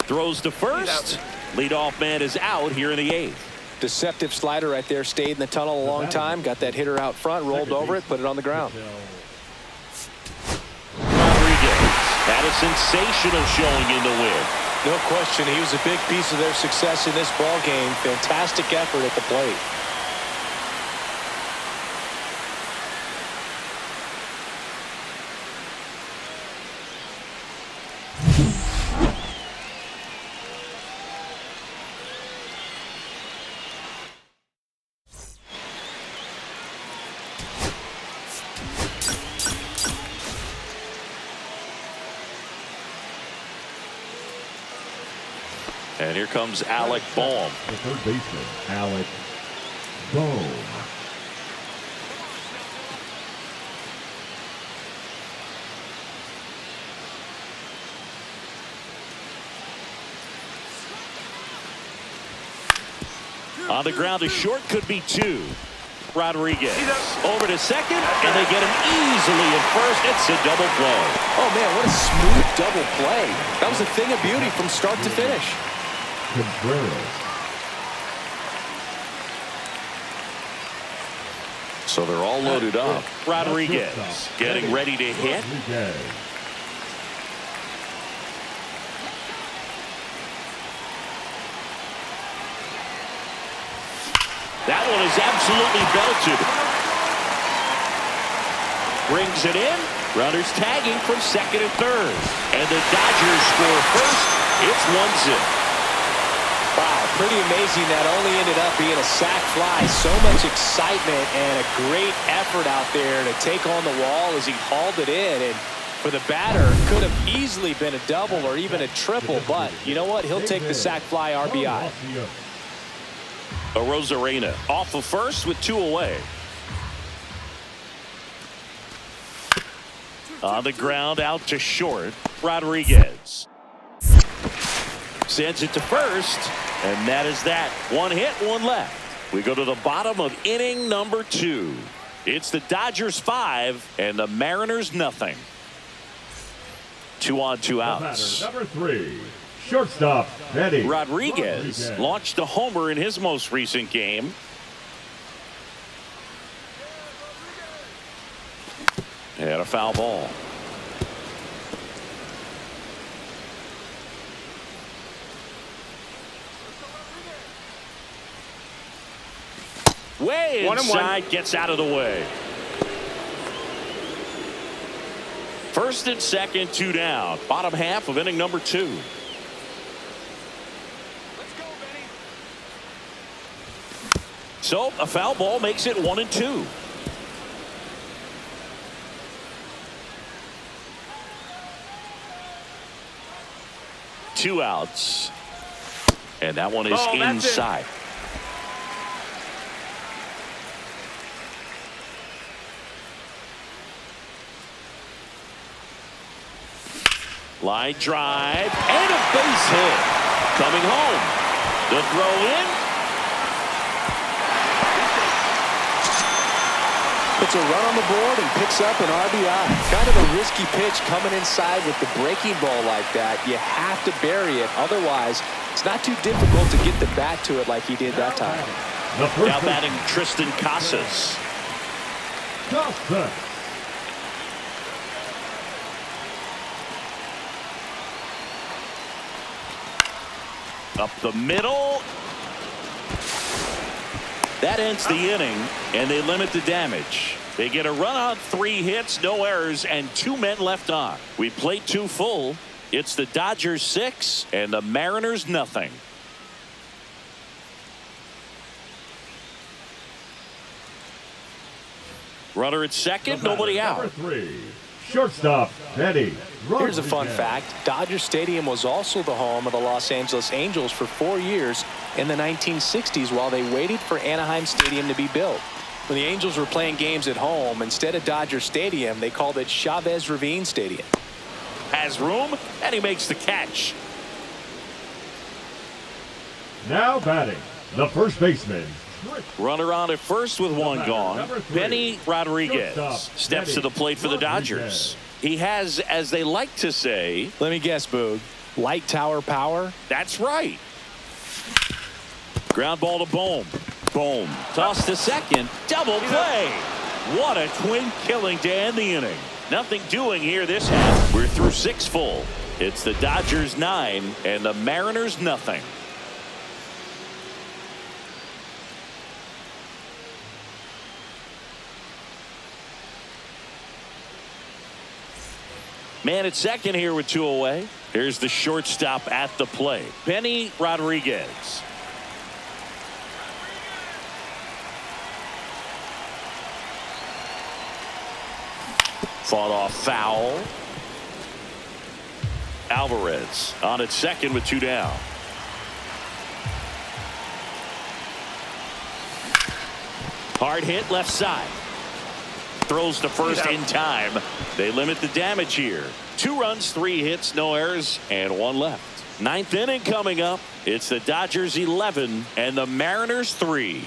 throws to first. Leadoff man is out here in the 8th. Deceptive slider right there. Stayed in the tunnel a long time. Got that hitter out front. Rolled over it. Put it on the ground. Rodriguez had a sensational showing in the win. No question. He was a big piece of their success in this ball game. Fantastic effort at the plate. And here comes Alec Bohm. The third baseman, Alec Bohm. On the ground to short, could be 2. Rodriguez over to second, and they get him easily at first. It's a double play. Oh, man, what a smooth double play. That was a thing of beauty from start to finish. Contreras. So they're all loaded up. Rodriguez getting ready to hit. Rodriguez. That one is absolutely belted. Brings it in. Runners tagging from second and third. And the Dodgers score first. It's 1-0. Wow, pretty amazing that only ended up being a sac fly. So much excitement and a great effort out there to take on the wall as he hauled it in. And for the batter, could have easily been a double or even a triple. But you know what? He'll take the sac fly RBI. Rosarena off of first with 2 away. On the ground out to short. Rodriguez sends it to first, and that is that. 1 hit, 1 left. We go to the bottom of inning number 2. It's the Dodgers 5 and the Mariners nothing. 2 on, 2 outs. Number 3, shortstop Eddie Rodriguez launched a homer in his most recent game. And a foul ball. Way inside, gets out of the way. First and second, 2 down. Bottom half of inning number 2. So a foul ball makes it 1-2. Two outs. And that one is inside. Line drive and a base hit. Coming home. The throw in. Puts a run on the board and picks up an RBI. Kind of a risky pitch coming inside with the breaking ball like that. You have to bury it. Otherwise, it's not too difficult to get the bat to it like he did that time. Now batting Tristan Casas. Up the middle. That ends the inning, and they limit the damage. They get a run on 3 hits, no errors, and 2 men left on. We played 2 full. It's the Dodgers 6 and the Mariners nothing. Runner at second, nobody out. Number 3, shortstop, Eddie. Here's a fun fact. Dodger Stadium was also the home of the Los Angeles Angels for 4 years in the 1960s while they waited for Anaheim Stadium to be built. When the Angels were playing games at home, instead of Dodger Stadium, they called it Chavez Ravine Stadium. Has room, and he makes the catch. Now batting, the first baseman. Runner on at first with 1 gone. Benny Rodriguez steps to the plate for the Dodgers. He has, as they like to say, let me guess, Boog, light tower power? That's right. Ground ball to Bohm. Bohm tossed to second. Double play. What a twin killing to end the inning. Nothing doing here this half. We're through 6 full. It's the Dodgers 9 and the Mariners nothing. Man at second here with 2 away. Here's the shortstop at the plate, Benny Rodriguez. Fought off foul. Alvarez on at second with 2 down. Hard hit left side. Throws to first in time. They limit the damage here. 2 runs, 3 hits, no errors, and 1 left. 9th inning coming up. It's the Dodgers 11 and the Mariners 3.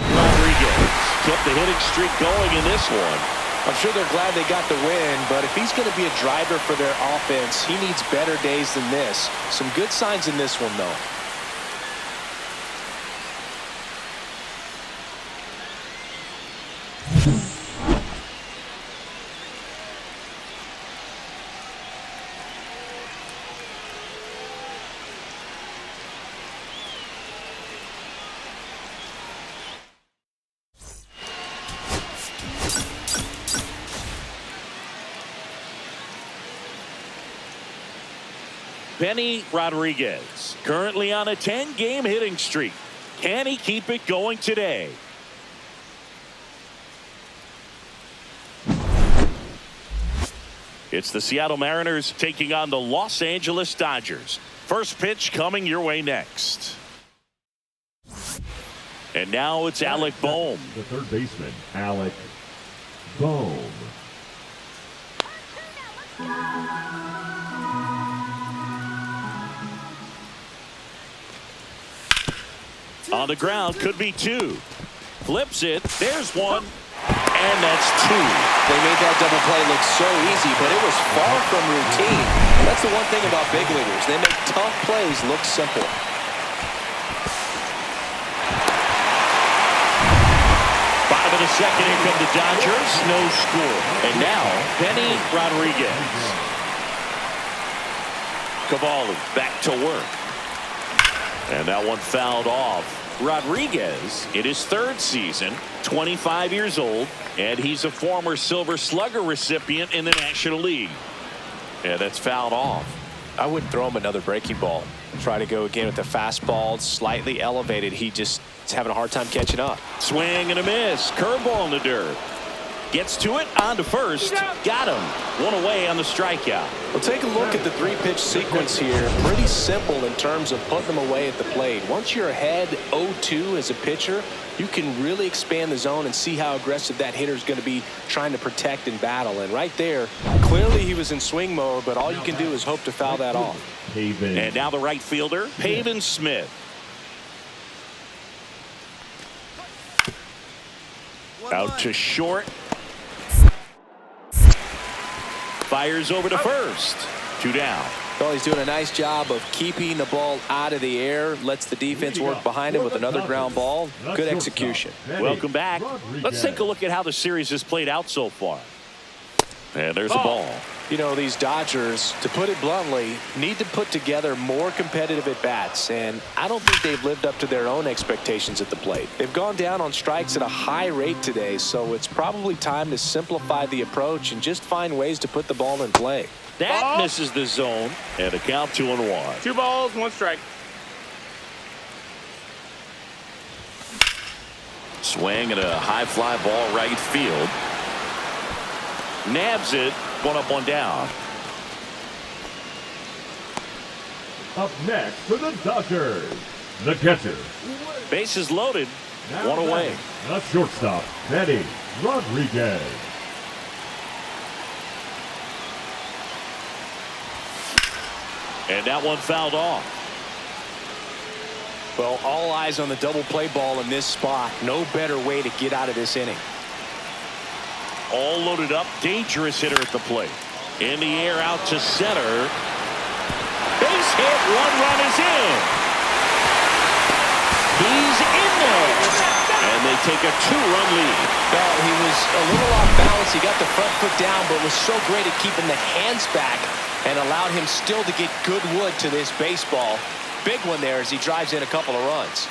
Rodriguez kept the hitting streak going in this one. I'm sure they're glad they got the win, but if he's going to be a driver for their offense, he needs better days than this. Some good signs in this one, though. Benny Rodriguez currently on a 10-game hitting streak. Can he keep it going today? It's the Seattle Mariners taking on the Los Angeles Dodgers. First pitch coming your way next. And now it's Alec Bohm. The third baseman, Alec Bohm. On the ground, could be 2. Flips it. There's 1. And that's 2. They made that double play look so easy, but it was far from routine. That's the one thing about big leaguers. They make tough plays look simple. Bottom of the second, here come the Dodgers. No score. And now, Benny Rodriguez. Cavalli back to work. And that one fouled off. Rodriguez in his 3rd season, 25 years old, and he's a former Silver Slugger recipient in the National League. Yeah, that's fouled off. I wouldn't throw him another breaking ball. Try to go again with the fastball, slightly elevated. He just is having a hard time catching up. Swing and a miss. Curveball in the dirt. Gets to it, on to first. Got him. One away on the strikeout. Well, take a look at the three-pitch sequence here. Pretty simple in terms of putting them away at the plate. Once you're ahead 0-2 as a pitcher, you can really expand the zone and see how aggressive that hitter is going to be trying to protect and battle. And right there, clearly he was in swing mode, but all you can do is hope to foul that off. And now the right fielder, Pavin Smith. Out to short. Fires over to first. 2 down. Well, he's doing a nice job of keeping the ball out of the air. Lets the defense work behind him with another ground ball. Good execution. Welcome back. Let's take a look at how the series has played out so far. And there's a ball. You know, these Dodgers, to put it bluntly, need to put together more competitive at-bats, and I don't think they've lived up to their own expectations at the plate. They've gone down on strikes at a high rate today, so it's probably time to simplify the approach and just find ways to put the ball in play. That misses the zone, and a count 2-1. 2 balls, 1 strike. Swing and a high fly ball right field. Nabs it. 1 up, 1 down. Up next for the Dodgers, the catcher. Bases loaded. Now 1 away. A shortstop, Manny Rodriguez. And that one fouled off. Well, all eyes on the double play ball in this spot. No better way to get out of this inning. All loaded up. Dangerous hitter at the plate. In the air out to center. Base hit. 1 run is in. He's in there. And they take a 2-run lead. Well, he was a little off balance. He got the front foot down, but was so great at keeping the hands back and allowed him still to get good wood to this baseball. Big one there as he drives in a couple of runs.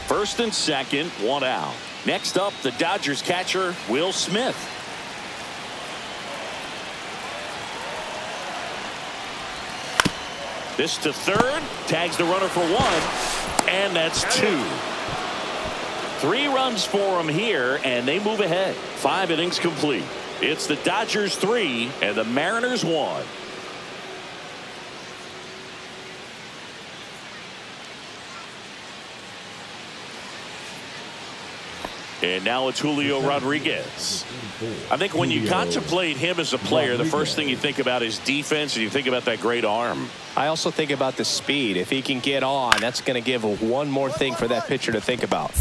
First and second, 1 out. Next up, the Dodgers catcher, Will Smith. This to third, tags the runner for 1, and that's 2. 3 runs for him here, and they move ahead. 5 innings complete. It's the Dodgers 3 and the Mariners 1. And now it's Julio Rodriguez. I think when you contemplate him as a player, the first thing you think about is defense, and you think about that great arm. I also think about the speed. If he can get on, that's going to give one more thing for that pitcher to think about.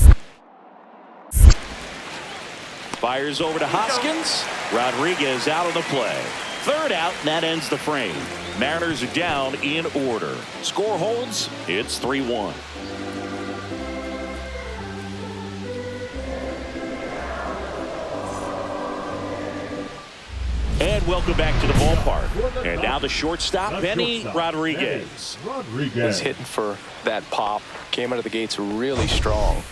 Fires over to Hoskins. Rodriguez out of the play. 3rd out, and that ends the frame. Mariners are down in order. Score holds. It's 3-1. And welcome back to the ballpark. And now the shortstop, Benny Rodriguez. Was hitting for that pop. Came out of the gates really strong.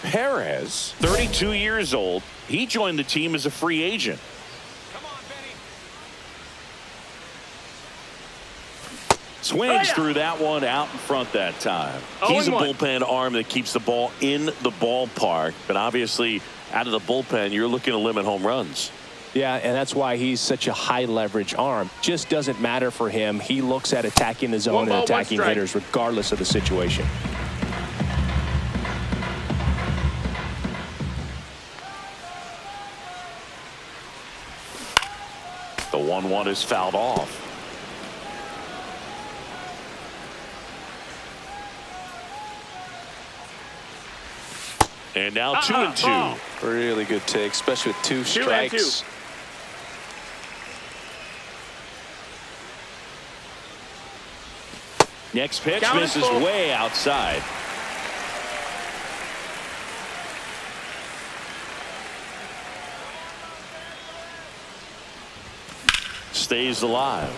Perez, 32 years old. He joined the team as a free agent. Come on, Benny. Swings through that one out in front that time. He's a bullpen arm that keeps the ball in the ballpark. But obviously, out of the bullpen, you're looking to limit home runs. Yeah, and that's why he's such a high leverage arm. Just doesn't matter for him. He looks at attacking the zone and attacking hitters regardless of the situation. The 1-1 is fouled off. And now 2-2. Really good take, especially with 2 strikes. Next pitch misses way outside. Stays alive.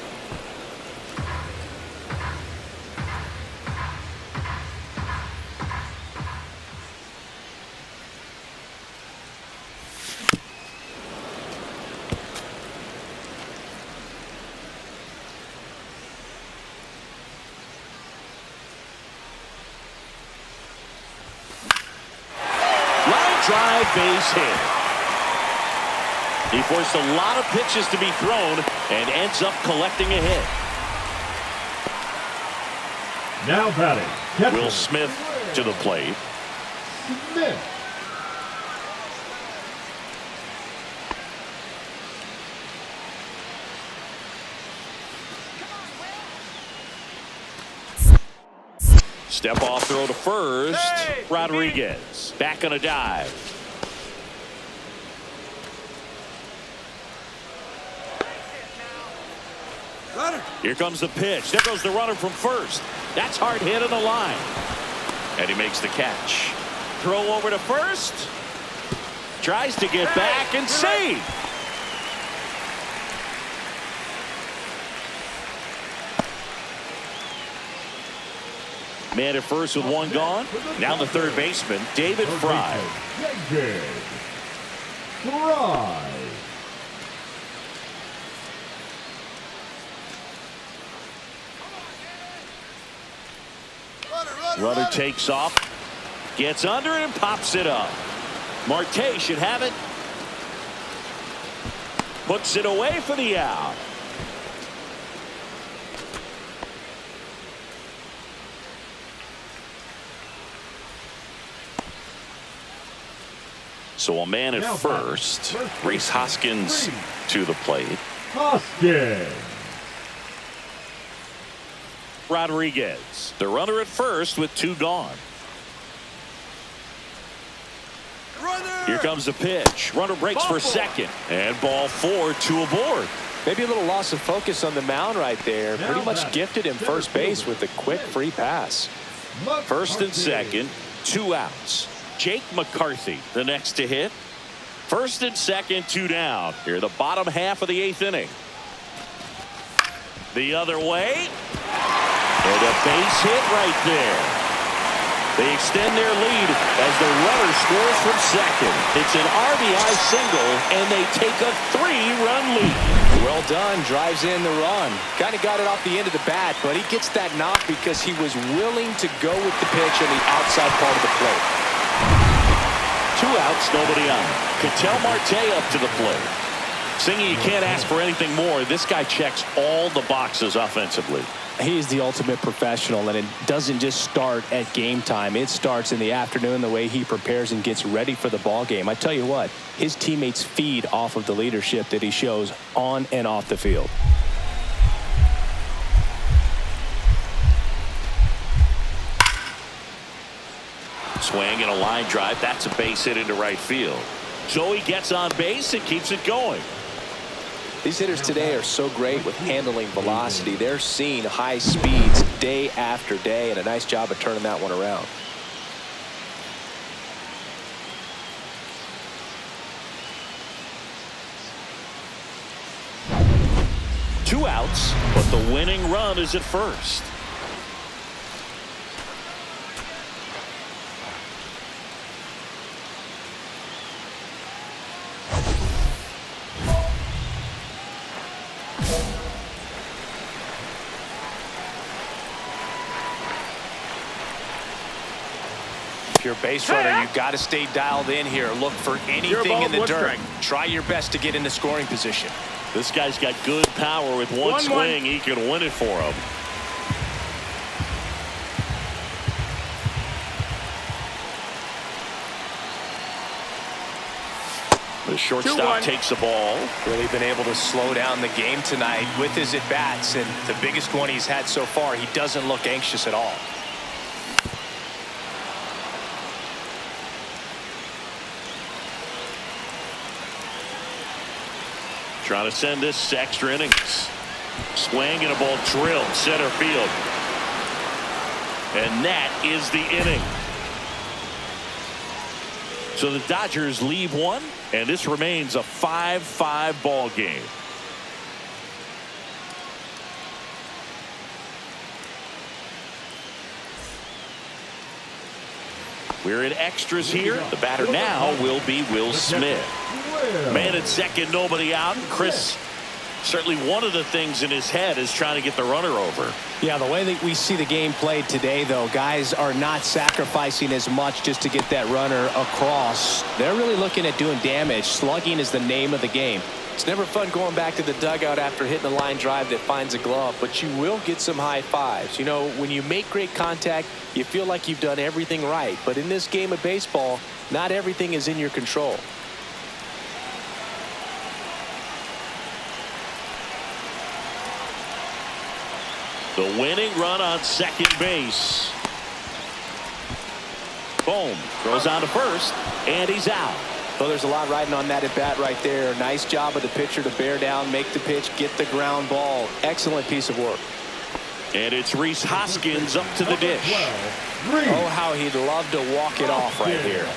drive, base hit. He forced a lot of pitches to be thrown and ends up collecting a hit. Now batting, catcher, Will Smith to the plate. Smith. Step off throw to first. Hey, Rodriguez back on a dive. Here comes the pitch. There goes the runner from first. That's hard hit on the line. And he makes the catch. Throw over to first. Tries to get back and save. Man at first with one gone. Now the third baseman, David Fry. David Fry. Runner takes off, gets under it and pops it up. Marte should have it. Puts it away for the out. So a man at first. Rhys Hoskins to the plate. Hoskins. Rodriguez, the runner at first with two gone. Here comes the pitch. Runner breaks for second. And ball 4, 2 aboard. Maybe a little loss of focus on the mound right there. Pretty much gifted him first base with a quick free pass. First and second, 2 outs. Jake McCarthy, the next to hit. First and second, 2 down. Here, the bottom half of the 8th inning. The other way. And a base hit right there. They extend their lead as the runner scores from second. It's an RBI single, and they take a 3-run lead. Well done. Drives in the run. Kind of got it off the end of the bat, but he gets that knock because he was willing to go with the pitch on the outside part of the plate. 2 outs, nobody on. Ketel Marte up to the plate. Singy, you can't ask for anything more. This guy checks all the boxes offensively. He's the ultimate professional, and it doesn't just start at game time. It starts in the afternoon, the way he prepares and gets ready for the ball game. I tell you what, his teammates feed off of the leadership that he shows on and off the field. Swing and a line drive. That's a base hit into right field. So he gets on base and keeps it going. These hitters today are so great with handling velocity. They're seeing high speeds day after day, and a nice job of turning that one around. Two outs, but the winning run is at first. Your base runner, you've got to stay dialed in here. Look for anything in the dirt. Try your best to get into scoring position. This guy's got good power. With one swing, he can win it for him. The shortstop takes the ball. Really been able to slow down the game tonight with his at-bats, and the biggest one he's had so far, he doesn't look anxious at all. Trying to send this extra innings. Swing and a ball drilled center field. And that is the inning. So the Dodgers leave one, and this remains a 5-5 ball game. We're in extras here. The batter now will be Will Smith. Man at second, nobody out. Chris Certainly one of the things in his head is trying to get the runner over. Yeah, the way that we see the game played today, though, guys are not sacrificing as much just to get that runner across. They're really looking at doing damage. Slugging is the name of the game. It's never fun going back to the dugout after hitting a line drive that finds a glove, but you will get some high fives. You know, when you make great contact, you feel like you've done everything right. But in this game of baseball, not everything is in your control. The winning run on second base. Boom. Throws on to first, and he's out. Well, there's a lot riding on that at bat right there. Nice job of the pitcher to bear down, make the pitch, get the ground ball. Excellent piece of work. And it's Rhys Hoskins up to the dish. Oh, how he'd love to walk it off right here.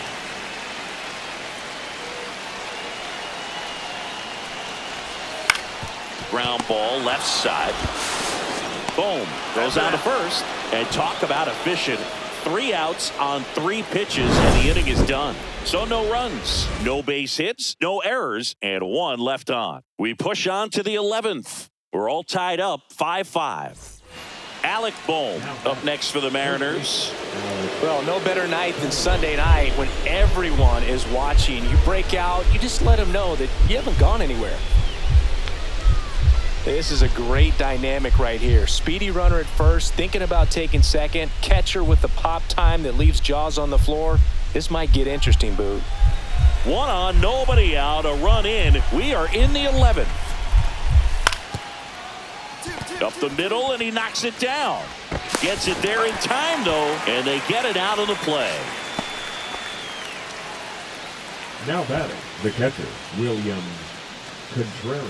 Ground ball left side. Boom. Goes on to first. And talk about efficient. 3 outs on 3 pitches, and the inning is done. So no runs, no base hits, no errors, and 1 left on. We push on to the 11th. We're all tied up 5-5. Alec Bohm up next for the Mariners. Well, no better night than Sunday night when everyone is watching. You break out, you just let them know that you haven't gone anywhere. This is a great dynamic right here. Speedy runner at first, thinking about taking second. Catcher with the pop time that leaves Jaws on the floor. This might get interesting, Boog. 1 on, nobody out, a run in. We are in the 11th. Up the middle, and he knocks it down. Gets it there in time, though, and they get it out of the play. Now batting, the catcher, William Contreras.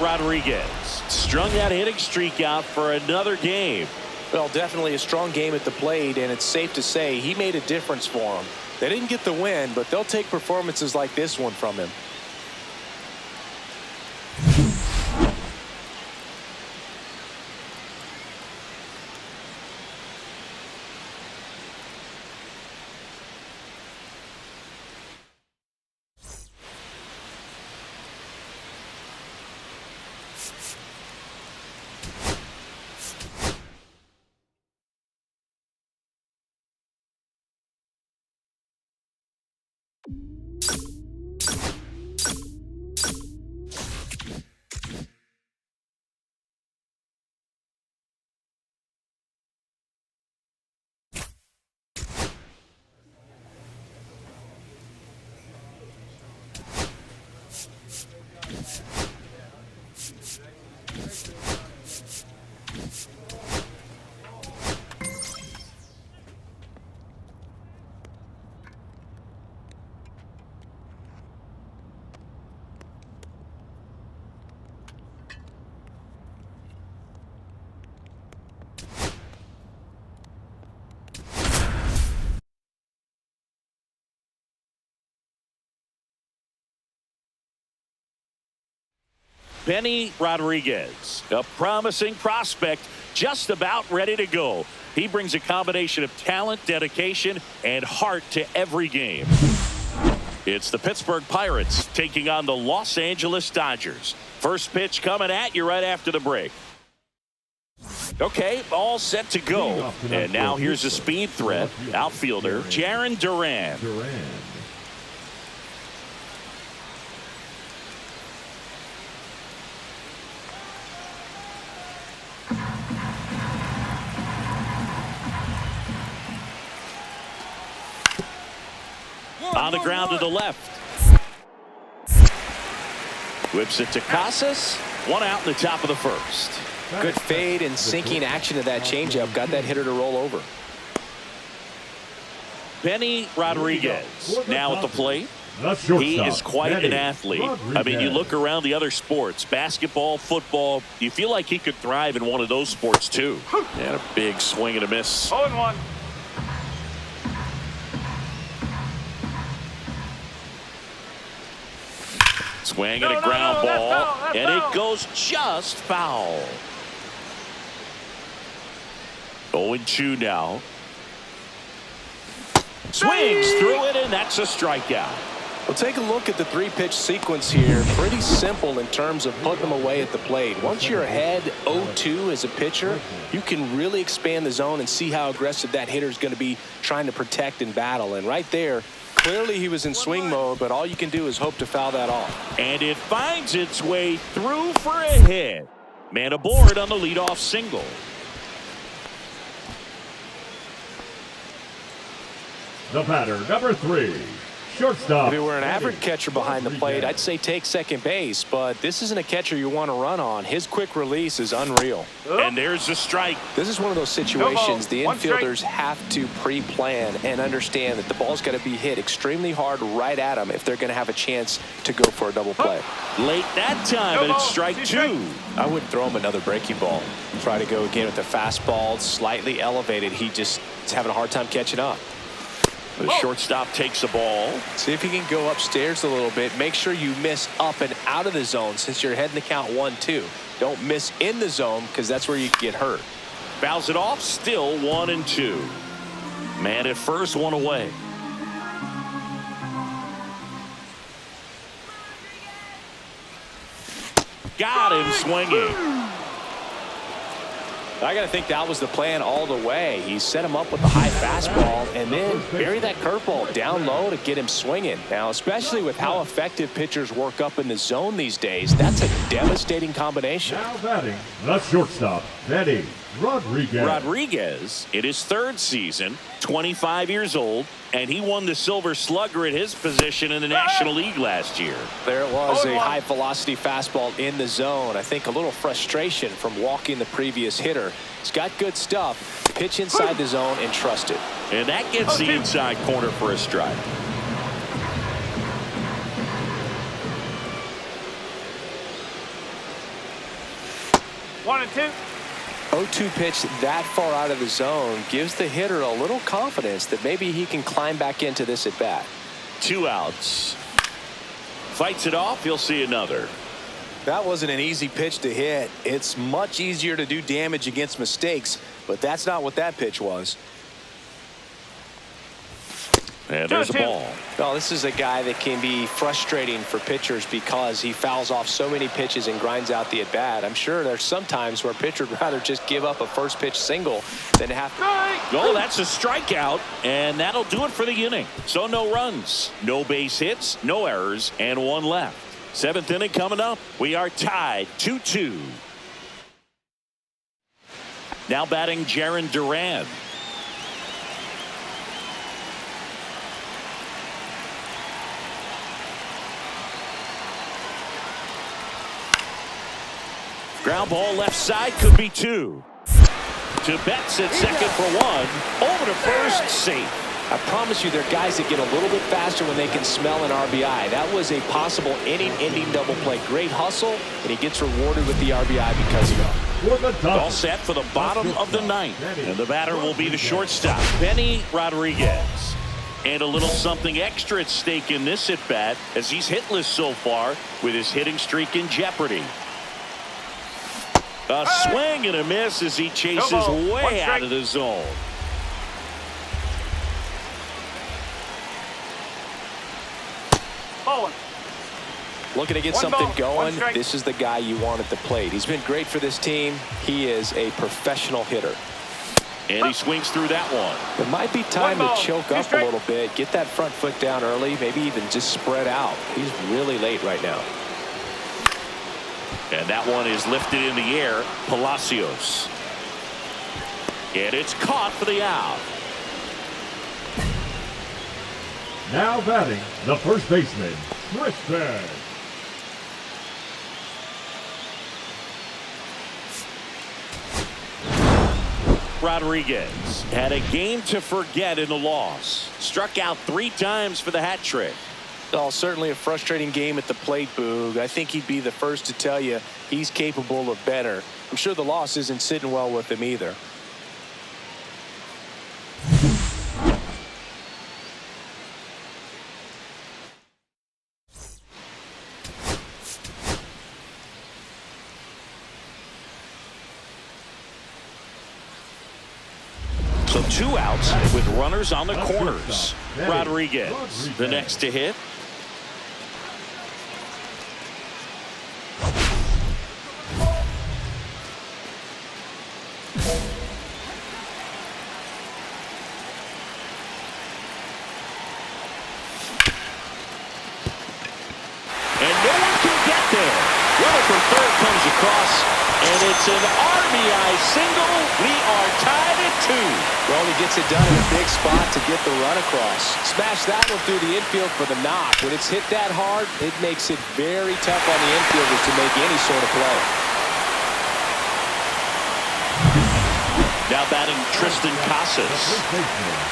Rodriguez strung that hitting streak out for another game. Well, definitely a strong game at the plate, and it's safe to say he made a difference for them. They didn't get the win, but they'll take performances like this one from him. Benny Rodriguez, a promising prospect, just about ready to go. He brings a combination of talent, dedication, and heart to every game. It's the Pittsburgh Pirates taking on the Los Angeles Dodgers. First pitch coming at you right after the break. Okay, all set to go. And now here's a speed threat, outfielder Jarren Duran. On the ground to the left. Whips it to Casas. 1 out in the top of the first. Good fade and sinking action of that changeup. Got that hitter to roll over. Benny Rodriguez now at the plate. He is quite an athlete. I mean, you look around the other sports, basketball, football, you feel like he could thrive in one of those sports too. And a big swing and a miss. 0-1. Swing and a ground ball, and it goes just foul. 0-2 now. Swings through it, and that's a strikeout. Well, take a look at the three-pitch sequence here. Pretty simple in terms of putting them away at the plate. Once you're ahead 0-2 as a pitcher, you can really expand the zone and see how aggressive that hitter is going to be trying to protect and battle. And right there, clearly he was in swing mode, but all you can do is hope to foul that off. And it finds its way through for a hit. Man aboard on the leadoff single. The batter, number 3, shortstop. If it were an average catcher behind the plate, I'd say take second base, but this isn't a catcher you want to run on. His quick release is unreal. And there's the strike. This is one of those situations the infielders have to pre-plan and understand that the ball's got to be hit extremely hard right at them if they're going to have a chance to go for a double play. Late that time, and it's strike 2. I would throw him another breaking ball. Try to go again with the fastball, slightly elevated. He just is having a hard time catching up. The shortstop takes the ball. See if he can go upstairs a little bit. Make sure you miss up and out of the zone since you're heading the count 1-2. Don't miss in the zone because that's where you get hurt. Fouls it off, still 1-2. Man at first, one away. Got him swinging. I got to think that was the plan all the way. He set him up with the high fastball and then bury that curveball down low to get him swinging. Now, especially with how effective pitchers work up in the zone these days, that's a devastating combination. Now batting, the shortstop, Benny Rodriguez. Rodriguez, in his 3rd season, 25 years old, and he won the Silver Slugger at his position in the National League last year. There it was, a high-velocity fastball in the zone. I think a little frustration from walking the previous hitter. He's got good stuff. Pitch inside the zone and trust it. And that gets the inside corner for a strike. One and two. 0-2 pitch that far out of the zone gives the hitter a little confidence that maybe he can climb back into this at bat. 2 outs. Fights it off. He'll see another. That wasn't an easy pitch to hit. It's much easier to do damage against mistakes, but that's not what that pitch was. And there's a ball. Well, this is a guy that can be frustrating for pitchers because he fouls off so many pitches and grinds out the at-bat. I'm sure there's some times where a pitcher would rather just give up a first pitch single than have to. Oh, that's a strikeout, and that'll do it for the inning. So no runs, no base hits, no errors, and 1 left. 7th inning coming up. We are tied 2-2. Now batting Jarren Duran. Ground ball left side, could be 2. To Betts at second for 1. Over to first, safe. I promise you there are guys that get a little bit faster when they can smell an RBI. That was a possible inning-ending double play. Great hustle, and he gets rewarded with the RBI because of it. All set for the bottom of the 9th. And the batter will be the shortstop, Benny Rodriguez. And a little something extra at stake in this at-bat as he's hitless so far with his hitting streak in jeopardy. A swing and a miss as he chases way out of the zone. Looking to get something going. This is the guy you want at the plate. He's been great for this team. He is a professional hitter. And he swings through that one. It might be time to choke up a little bit. Get that front foot down early. Maybe even just spread out. He's really late right now. And that one is lifted in the air. Palacios. And it's caught for the out. Now batting, the first baseman, Tristan. Rodriguez had a game to forget in the loss. Struck out 3 times for the hat trick. Oh, certainly a frustrating game at the plate, Boog. I think he'd be the first to tell you he's capable of better. I'm sure the loss isn't sitting well with him either. So 2 outs with runners on the corners. Rodriguez, the next to hit. And no one can get there. Runner from third comes across, and it's an RBI single. We are tied at 2. Well, he gets it done in a big spot to get the run across. Smash that one through the infield for the knock. When it's hit that hard, it makes it very tough on the infielders to make any sort of play. Now batting Tristan Casas.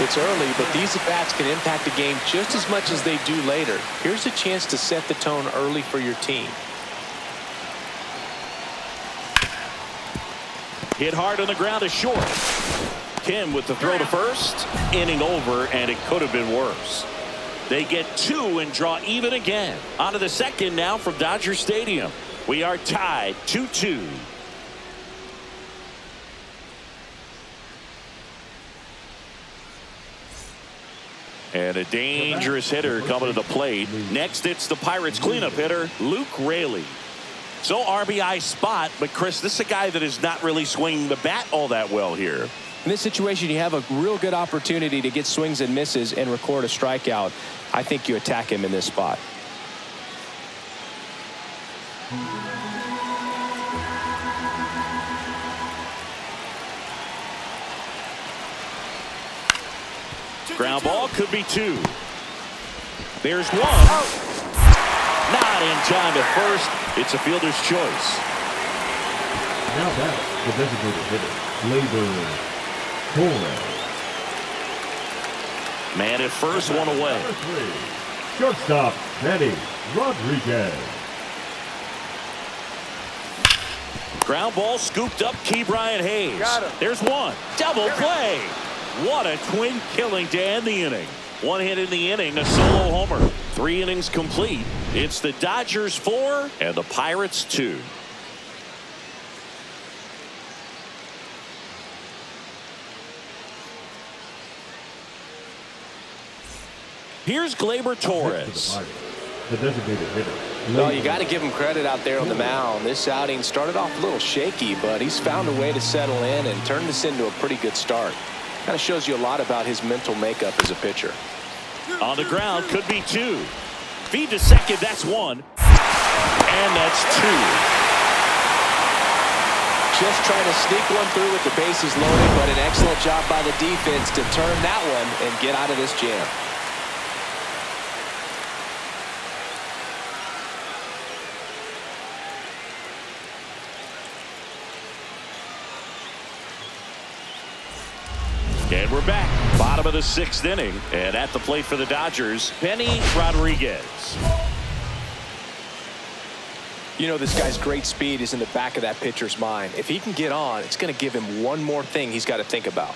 It's early, but these at-bats can impact the game just as much as they do later. Here's a chance to set the tone early for your team. Hit hard on the ground to short. Kim with the throw to first. Inning over, and it could have been worse. They get 2 and draw even again. On to the second now from Dodger Stadium. We are tied 2-2. And a dangerous hitter coming to the plate. Next, it's the Pirates cleanup hitter, Luke Raley. So RBI spot, but Chris, this is a guy that is not really swinging the bat all that well here. In this situation, you have a real good opportunity to get swings and misses and record a strikeout. I think you attack him in this spot. Ground ball could be 2. There's 1. Not in time at first. It's a fielder's choice. Now back, the designated hitter, Labor Torres. Man at first, 1 away. Number 3, shortstop, Manny Rodriguez. Ground ball scooped up, Key Brian Hayes. Got him. There's 1. Double play. What a twin killing to end the inning. 1 hit in the inning, a solo homer. 3 innings complete. It's the Dodgers 4 and the Pirates 2. Here's Gleyber Torres. The designated hitter. Well, you got to give him credit out there on the mound. This outing started off a little shaky, but he's found a way to settle in and turn this into a pretty good start. Kind of shows you a lot about his mental makeup as a pitcher. On the ground, could be 2. Feed to second, that's 1. And that's 2. Just trying to sneak one through with the bases loaded, but an excellent job by the defense to turn that one and get out of this jam. And we're back. Bottom of the 6th inning. And at the plate for the Dodgers, Benny Rodriguez. You know, this guy's great speed is in the back of that pitcher's mind. If he can get on, it's going to give him one more thing he's got to think about.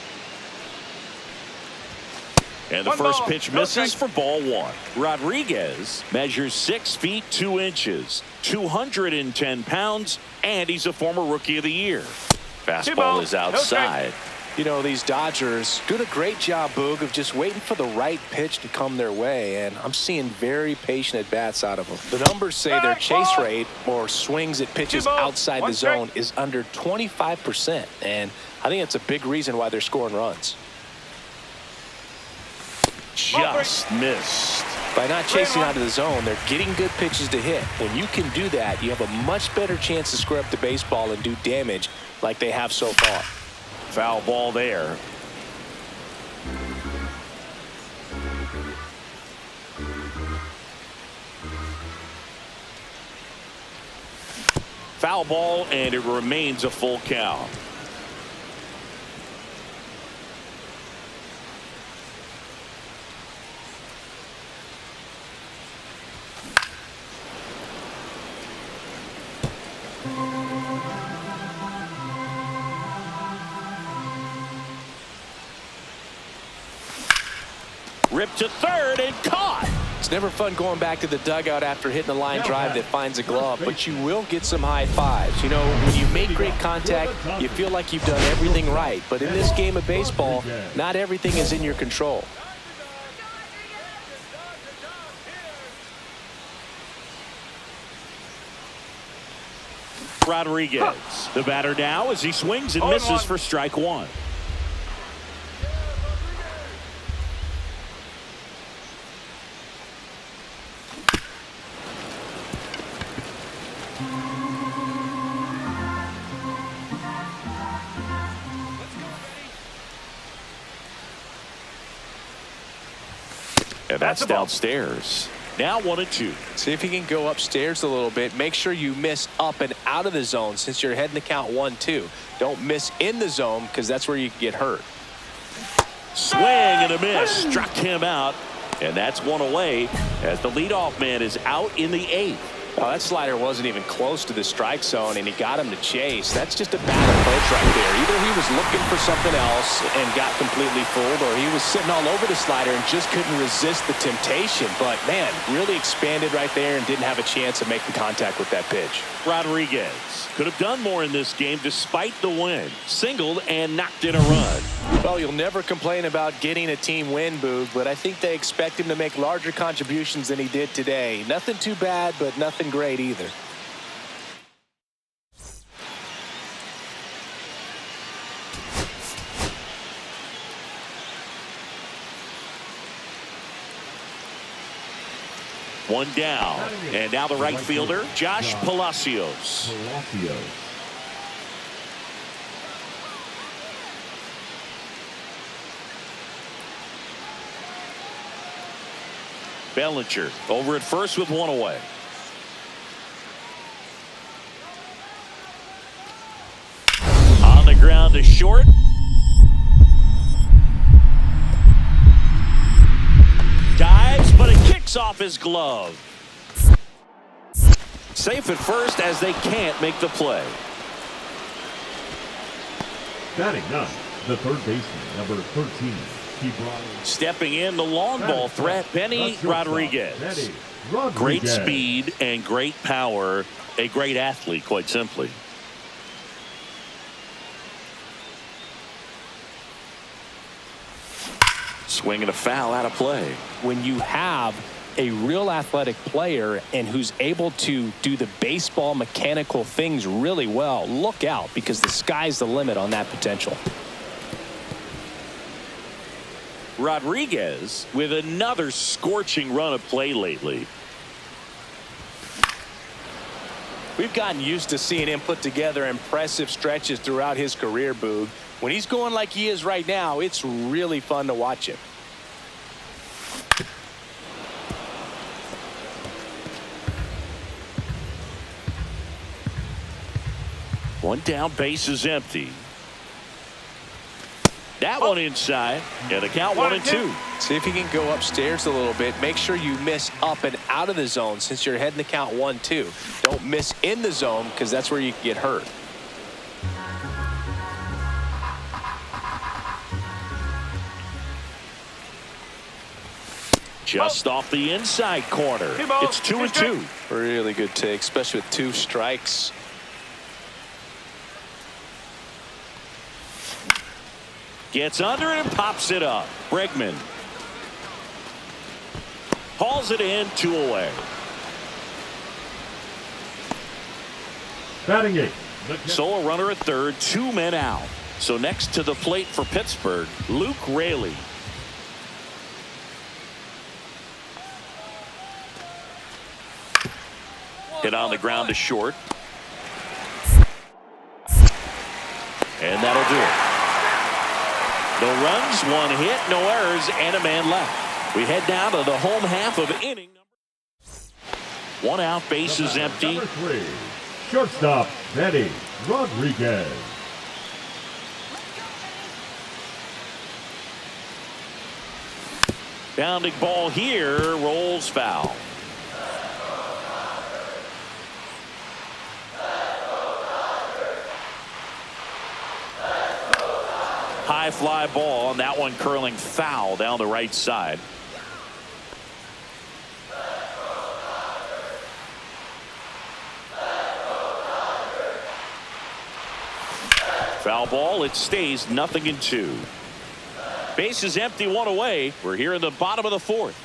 And the first pitch misses for ball 1. Rodriguez measures 6 feet 2 inches, 210 pounds, and he's a former Rookie of the Year. Fastball is outside. You know, these Dodgers do a great job, Boog, of just waiting for the right pitch to come their way, and I'm seeing very patient at-bats out of them. The numbers say their chase rate, or swings at pitches outside the zone, is under 25%, and I think that's a big reason why they're scoring runs. Just missed. By not chasing out of the zone, they're getting good pitches to hit. When you can do that, you have a much better chance to square up the baseball and do damage like they have so far. Foul ball there. Foul ball, and it remains a full count. Ripped to third and caught. never fun going back to the dugout after hitting a line drive that finds a glove, but you will get some high fives. You know, when you make great contact, you feel like you've done everything right. But in this game of baseball, not everything is in your control. Rodriguez, the batter now as he swings and misses for strike one. And that's downstairs. Now 1-2. See if he can go upstairs a little bit. Make sure you miss up and out of the zone since you're heading to count 1-2. Don't miss in the zone because that's where you can get hurt. Swing and a miss. Struck him out. And that's one away as the leadoff man is out in the 8th. Oh, that slider wasn't even close to the strike zone, and he got him to chase. That's just a bad approach right there. Either he was looking for something else and got completely fooled, or he was sitting all over the slider and just couldn't resist the temptation. But, man, really expanded right there and didn't have a chance of making contact with that pitch. Rodriguez could have done more in this game despite the win. Singled and knocked in a run. Well, you'll never complain about getting a team win, Boog, but I think they expect him to make larger contributions than he did today. Nothing too bad, but nothing great either. One down. And now the right fielder, Josh Palacios. Bellinger over at first with one away. On the ground to short. Dives, but it kicks off his glove. Safe at first as they can't make the play. Batting ninth, the third baseman, number 13. Stepping in the long ball threat, Benny Rodriguez. Great speed and great power. A great athlete, quite simply. Swinging a foul out of play. When you have a real athletic player and who's able to do the baseball mechanical things really well, look out, because the sky's the limit on that potential. Rodriguez with another scorching run of play lately. We've gotten used to seeing him put together impressive stretches throughout his career, Boog. When he's going like he is right now, it's really fun to watch him. One down, base is empty. That one inside, and the count 1-2. See if you can go upstairs a little bit. Make sure you miss up and out of the zone since you're heading to count 1-2. Don't miss in the zone because that's where you can get hurt. Just off the inside corner. It's 2-2. Really good take, especially with 2 strikes. Gets under it and pops it up. Bregman hauls it in, 2 away. Batting 8. So a runner at third, 2 men out. So next to the plate for Pittsburgh, Luke Raley. Hit on the ground to short. And that'll do it. No runs, 1 hit, no errors, and a man left. We head down to the home half of inning number 1 out, base is empty. Number 3, shortstop, Benny Rodriguez. Bounding ball here, rolls foul. High fly ball, and that one curling foul down the right side. Foul ball. It stays 0-2. Base is empty, one away. We're here in the bottom of the fourth.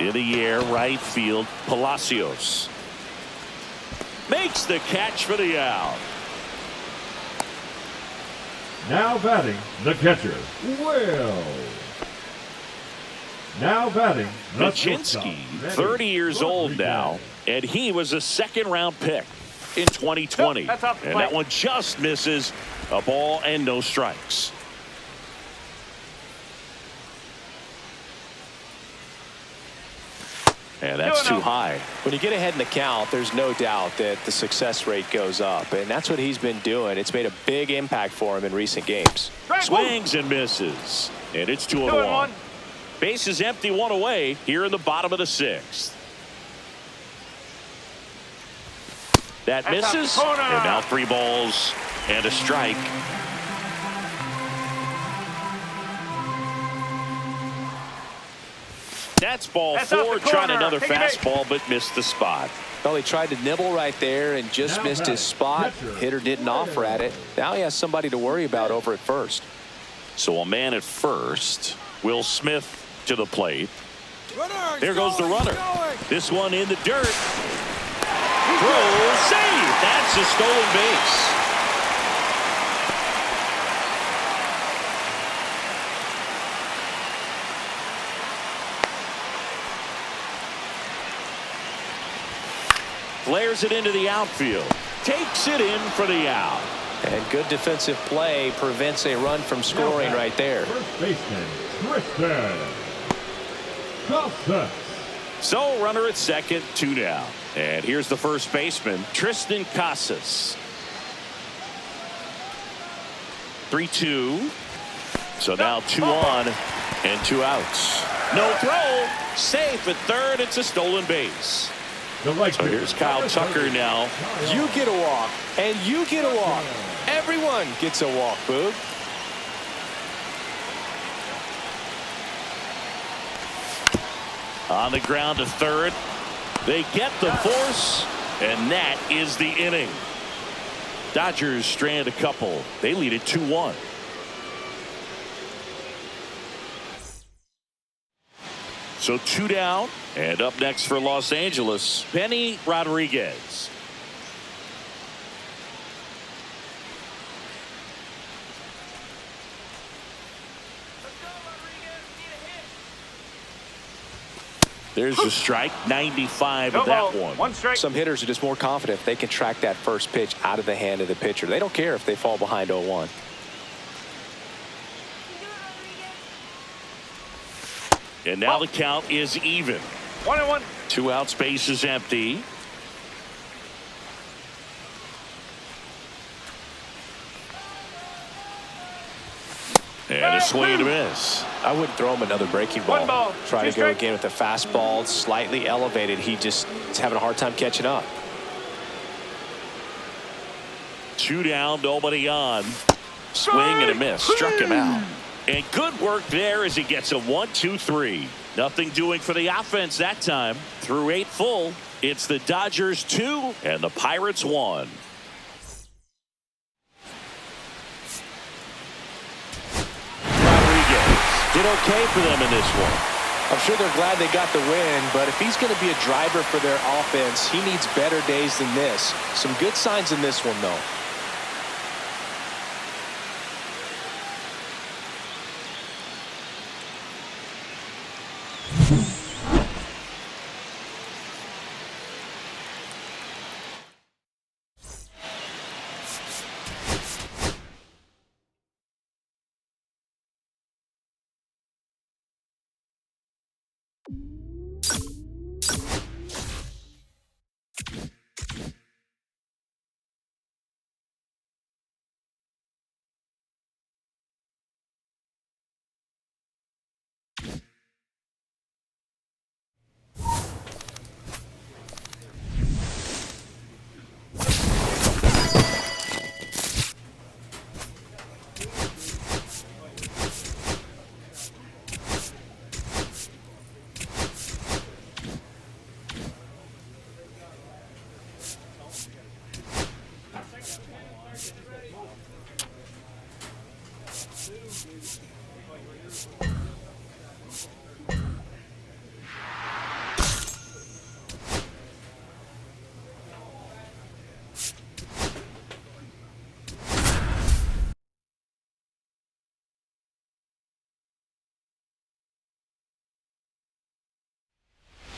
In the air, right field, Palacios makes the catch for the out. Now batting, the catcher, Will. Now batting, the shortstop, Machinsky, 30 years old now, and he was a second-round pick in 2020. That's off the and plate. that one just misses. A ball and no strikes. And that's too high. When you get ahead in the count, there's no doubt that the success rate goes up, and that's what he's been doing. It's made a big impact for him in recent games. Swings and misses. And it's 2-1. Base is empty, one away here in the bottom of the sixth. That misses. And now 3 balls and a strike. That's ball 4, trying another fastball, but missed the spot. Well, he tried to nibble right there and just missed his spot. Hitter didn't offer at it. Now he has somebody to worry about over at first. So a man at first. Will Smith to the plate. There goes the runner. This one in the dirt. Throw, save. That's a stolen base. Flares it into the outfield. Takes it in for the out. And good defensive play prevents a run from scoring right there. First baseman, Tristan Casas. So runner at second, 2 down. And here's the first baseman, Tristan Casas. 3-2. So now 2 on and 2 outs. No throw. Safe at third. It's a stolen base. So here's Kyle Tucker now. You get a walk, and you get a walk. Everyone gets a walk, Boog. On the ground to third. They get the force, and that is the inning. Dodgers strand a couple. They lead it 2-1. So 2 down, and up next for Los Angeles, Benny Rodriguez. There's the strike, 95 of that one. 1 strike. Some hitters are just more confident if they can track that first pitch out of the hand of the pitcher. They don't care if they fall behind 0-1. And now the count is even. 1-1. 2 outs, base is empty. And a swing and a miss. I wouldn't throw him another breaking ball. 1 ball. Try 2 to go strike. again with the fastball, slightly elevated. He just is having a hard time catching up. 2 down, nobody on. Swing and a miss. Struck him out. And good work there as he gets a 1-2-3. Nothing doing for the offense that time. Through 8 full, it's the Dodgers 2 and the Pirates 1. Rodriguez did okay for them in this one. I'm sure they're glad they got the win, but if he's going to be a driver for their offense, he needs better days than this. Some good signs in this one, though.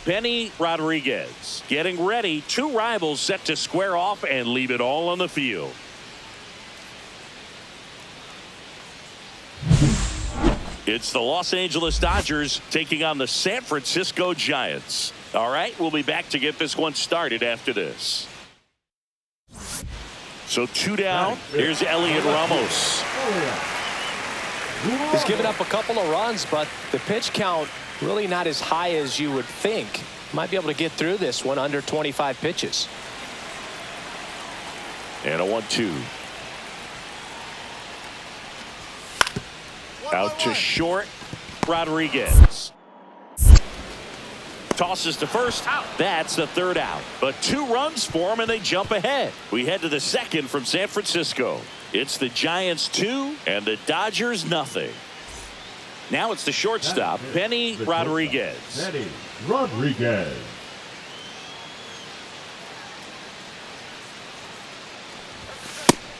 Benny Rodriguez getting ready. Two rivals set to square off and leave it all on the field. It's the Los Angeles Dodgers taking on the San Francisco Giants. All right, we'll be back to get this one started after this. So two down. Here's Elliot Ramos. He's given up a couple of runs, but the pitch count really not as high as you would think. Might be able to get through this one under 25 pitches. And a 1-2. Out to short. Rodriguez tosses to first. That's the third out. But 2 runs for him, and they jump ahead. We head to the second from San Francisco. It's the Giants 2 and the Dodgers nothing. Now it's the shortstop, Benny Rodriguez. Benny Rodriguez.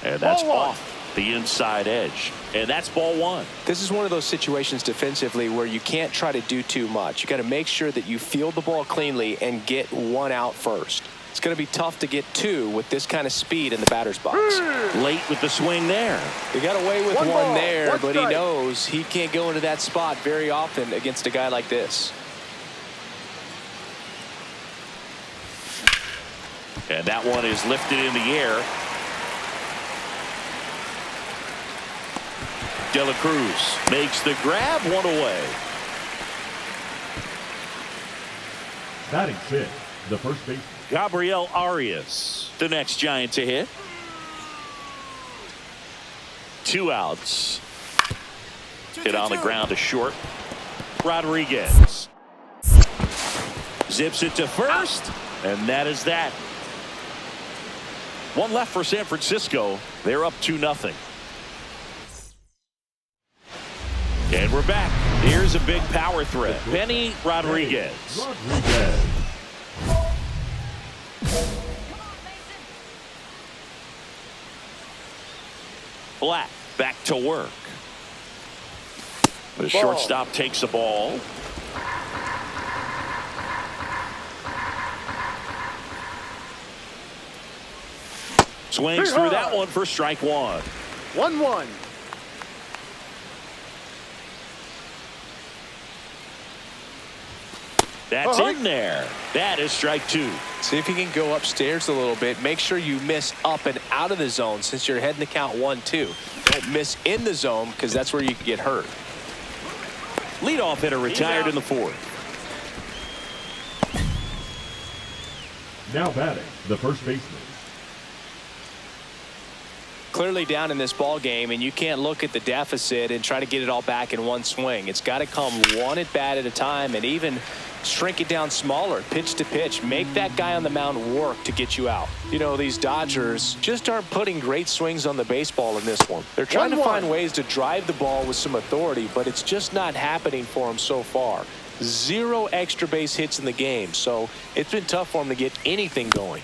And that's off the inside edge. And that's ball 1. This is one of those situations defensively where you can't try to do too much. You got to make sure that you field the ball cleanly and get 1 out first. It's going to be tough to get 2 with this kind of speed in the batter's box. Late with the swing there. He got away with 1 there, but strike. he knows he can't go into that spot very often against a guy like this. And that one is lifted in the air. De La Cruz makes the grab, 1 away. Batting 6th, the first baseman. Gabriel Arias, the next Giant to hit. 2 outs. Hit on the ground to short. Rodriguez zips it to first, and that is that. 1 left for San Francisco. They're up 2-0. And we're back. Here's a big power threat. Benny Rodriguez. Rodriguez. Black back to work. The shortstop takes the ball. Swings through that one for strike 1. 1-1. That's in there. That is strike 2. See if you can go upstairs a little bit. Make sure you miss up and out of the zone since you're heading to count 1-2. Don't miss in the zone because that's where you can get hurt. Leadoff hitter retired in the 4th. Now batting, the first baseman. Clearly down in this ball game, and you can't look at the deficit and try to get it all back in one swing. It's got to come 1 at bat at a time, and even shrink it down smaller, pitch to pitch. Make that guy on the mound work to get you out. You know, these Dodgers just aren't putting great swings on the baseball in this one. They're trying to find ways to drive the ball with some authority, but it's just not happening for them so far. 0 extra base hits in the game, so it's been tough for them to get anything going.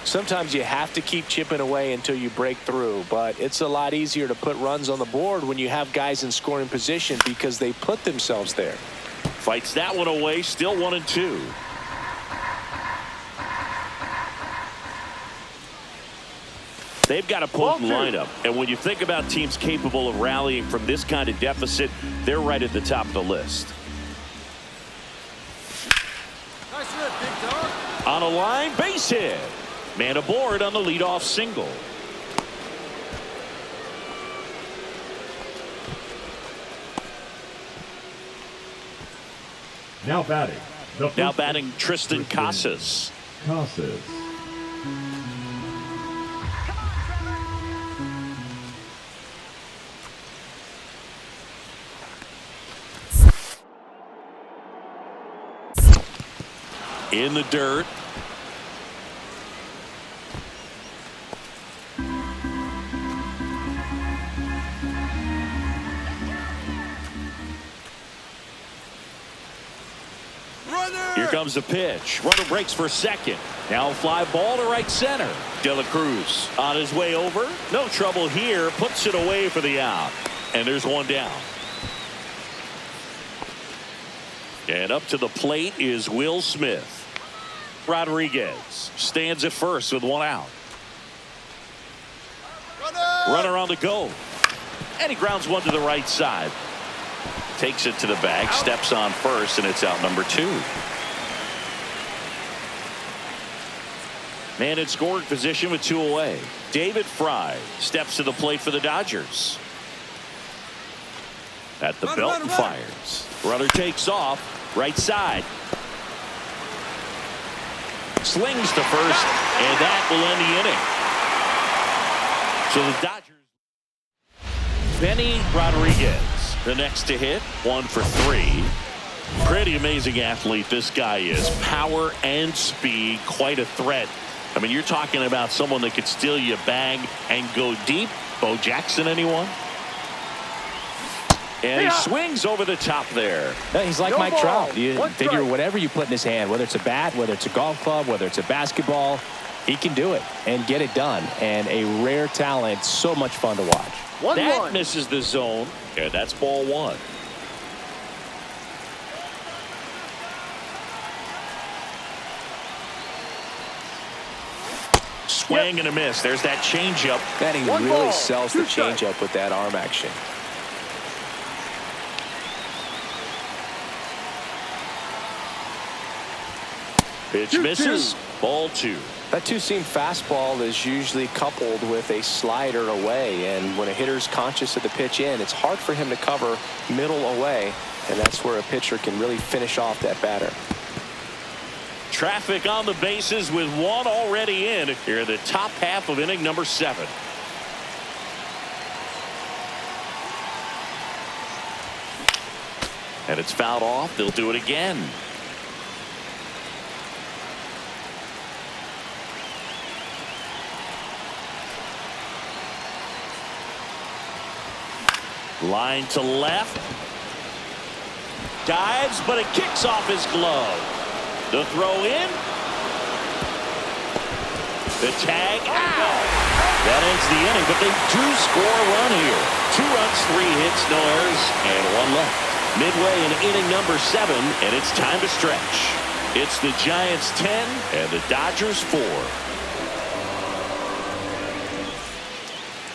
Sometimes you have to keep chipping away until you break through, but it's a lot easier to put runs on the board when you have guys in scoring position because they put themselves there. Fights that one away, still 1-2. They've got a potent lineup, and when you think about teams capable of rallying from this kind of deficit, they're right at the top of the list. Nice hit, big dog. On a line, base hit. Man aboard on the leadoff single. Now batting, Tristan Casas. Casas. In the dirt. Here comes the pitch. Runner breaks for second. Now a fly ball to right center. De La Cruz on his way over. No trouble here. Puts it away for the out. And there's one down. And up to the plate is Will Smith. Rodriguez stands at first with one out. Runner on the go. And he grounds one to the right side. Takes it to the bag, steps on first, and it's out number 2. Man in scoring position with 2 away. David Fry steps to the plate for the Dodgers. At the belt and fires. Runner takes off. Right side. Slings to first, and that will end the inning. So the Dodgers. Benny Rodriguez, the next to hit, 1 for 3. Pretty amazing athlete this guy is. Power and speed, quite a threat. I mean, you're talking about someone that could steal you a bag and go deep. Bo Jackson, anyone? And he swings over the top there. He's like Mike Trout. You figure whatever you put in his hand, whether it's a bat, whether it's a golf club, whether it's a basketball, he can do it and get it done. And a rare talent, so much fun to watch. That misses the zone, and that's ball 1. Swing and a miss. There's that changeup. Benny really sells the changeup with that arm action. Pitch misses. Ball 2. That two-seam fastball is usually coupled with a slider away, and when a hitter's conscious of the pitch in, it's hard for him to cover middle away, and that's where a pitcher can really finish off that batter. Traffic on the bases with 1 already in here in the top half of inning number 7. And it's fouled off. They'll do it again. Line to left. Dives, but it kicks off his glove. The throw in. The tag out. That ends the inning, but they do score a run here. 2 runs, 3 hits, no errors, and 1 left. Midway in inning number 7, and it's time to stretch. It's the Giants 10 and the Dodgers 4.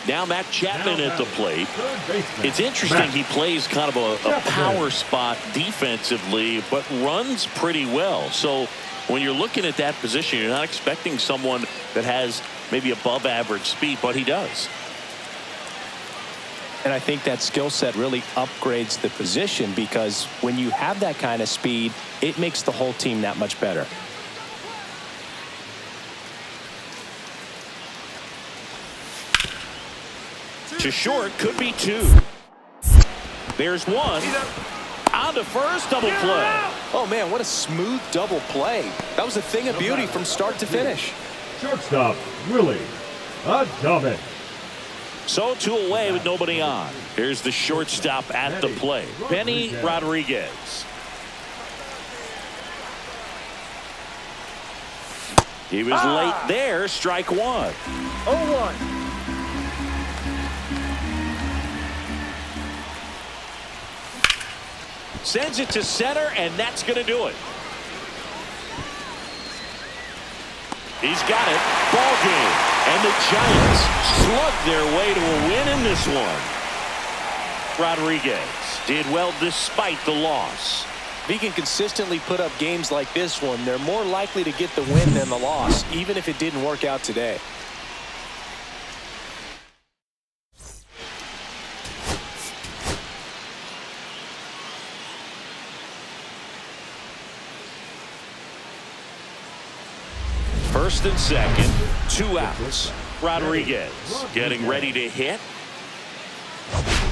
Now Matt Chapman at the plate. It's interesting, he plays kind of a power spot defensively, but runs pretty well. So when you're looking at that position, you're not expecting someone that has maybe above average speed, but he does. And I think that skill set really upgrades the position, because when you have that kind of speed, it makes the whole team that much better. To short, could be 2. There's 1. On to first, double play. Oh man, what a smooth double play. That was a thing of beauty from start to finish. Shortstop, Willie Adames. So 2 away with nobody on. Here's the shortstop at the plate, Benny Rodriguez. He was late there, strike 1. 0-1. Sends it to center, and that's going to do it. He's got it. Ball game. And the Giants slug their way to a win in this one. Rodriguez did well despite the loss. If he can consistently put up games like this one, they're more likely to get the win than the loss, even if it didn't work out today. First and second, 2 outs. Rodriguez getting ready to hit.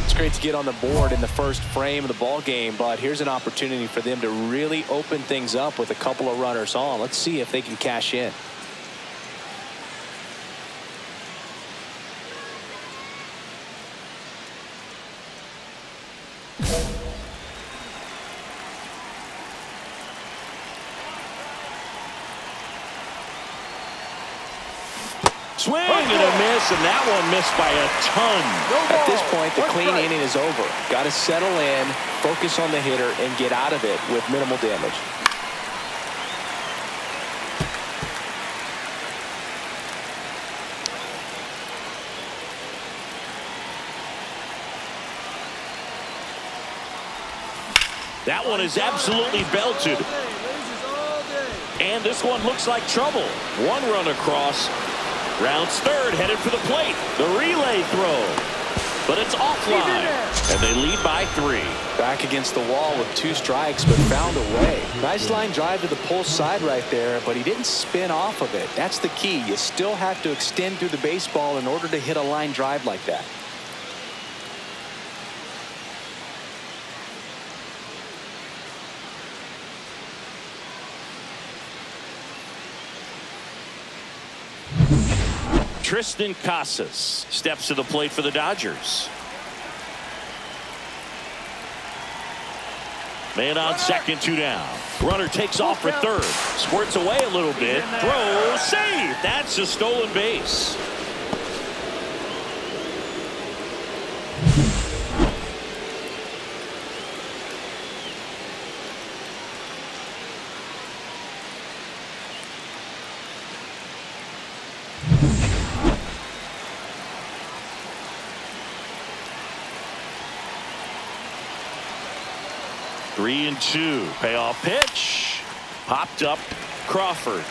It's great to get on the board in the first frame of the ball game, but here's an opportunity for them to really open things up with a couple of runners on. Let's see if they can cash in. Swing and a miss, and that one missed by a ton. At this point, the clean inning is over. Got to settle in, focus on the hitter, and get out of it with minimal damage. That one is absolutely belted. And this one looks like trouble. One run across. Rounds third, headed for the plate. The relay throw. But it's offline. And they lead by 3. Back against the wall with 2 strikes, but found a way. Nice line drive to the pull side right there, but he didn't spin off of it. That's the key. You still have to extend through the baseball in order to hit a line drive like that. Tristan Casas steps to the plate for the Dodgers. Man on second, 2 down. Runner takes off for third. Squirts away a little bit. Throw, save. That's a stolen base. Three and 2. Payoff pitch. Popped up. Crawford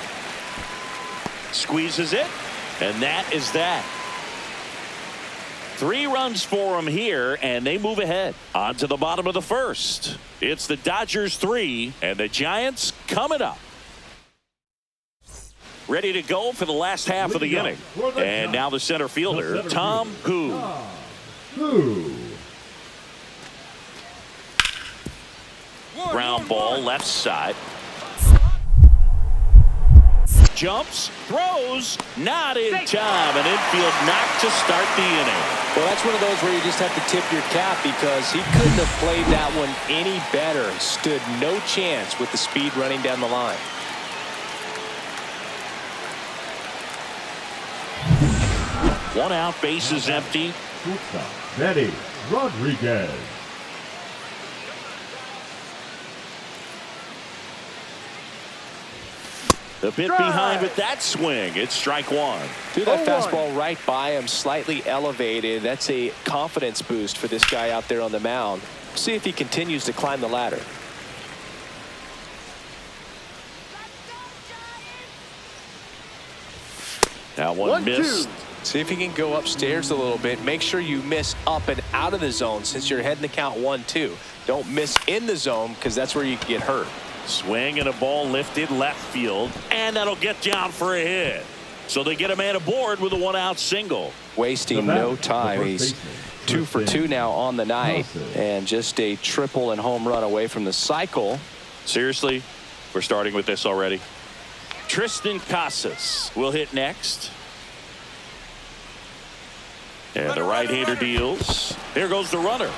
squeezes it, and that is that. 3 runs for him here, and they move ahead. On to the bottom of the first. It's the Dodgers 3, and the Giants coming up. Ready to go for the last half of the inning. And now the center fielder, Tom Hu. Ground ball left side. Jumps, throws, not in time. An infield knock to start the inning. Well, that's one of those where you just have to tip your cap because he couldn't have played that one any better. Stood no chance with the speed running down the line. One out, bases empty. Nettie Rodriguez. A bit behind with that swing. It's strike 1. Threw that fastball right by him, slightly elevated. That's a confidence boost for this guy out there on the mound. See if he continues to climb the ladder. That one missed. See if he can go upstairs a little bit. Make sure you miss up and out of the zone since you're heading to count 1-2. Don't miss in the zone because that's where you can get hurt. Swing and a ball lifted left field, and that'll get down for a hit. So they get a man aboard with a 1-out single. Wasting no time. He's 2 for 2 now on the night, and just a triple and home run away from the cycle. Seriously, we're starting with this already. Tristan Casas will hit next. And the right-hander deals. Here goes the runner.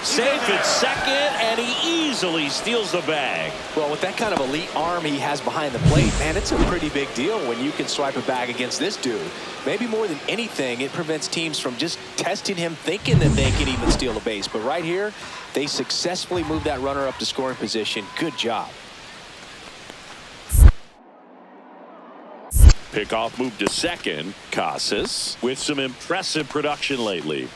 Safe at second, and he easily steals the bag. Well, with that kind of elite arm he has behind the plate, man, it's a pretty big deal when you can swipe a bag against this dude. Maybe more than anything, it prevents teams from just testing him, thinking that they can even steal a base. But right here, they successfully moved that runner up to scoring position. Good job. Pickoff move to second. Casas with some impressive production lately.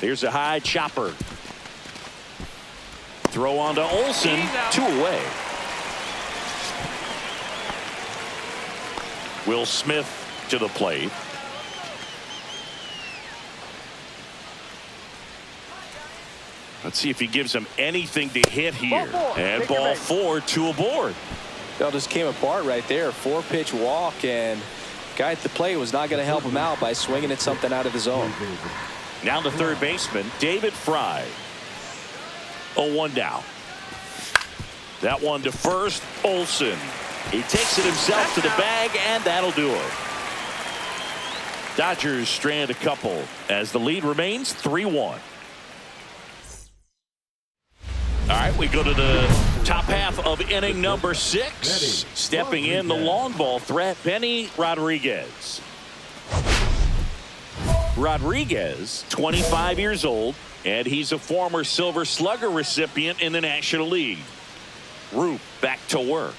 Here's a high chopper. Throw on to Olsen. 2 away. Will Smith to the plate. Let's see if he gives him anything to hit here. And ball 4, 2 aboard. That just came apart right there. 4-pitch walk, and guy at the plate was not going to help him out by swinging at something out of the zone. Now the third baseman, David Fry. 0-1 down. That one to first, Olsen. He takes it himself to the bag, and that'll do it. Dodgers strand a couple as the lead remains 3-1. All right, we go to the top half of inning number 6. Stepping in the long ball threat, Benny Rodriguez. Rodriguez, 25 years old, and he's a former Silver Slugger recipient in the National League. Roop back to work.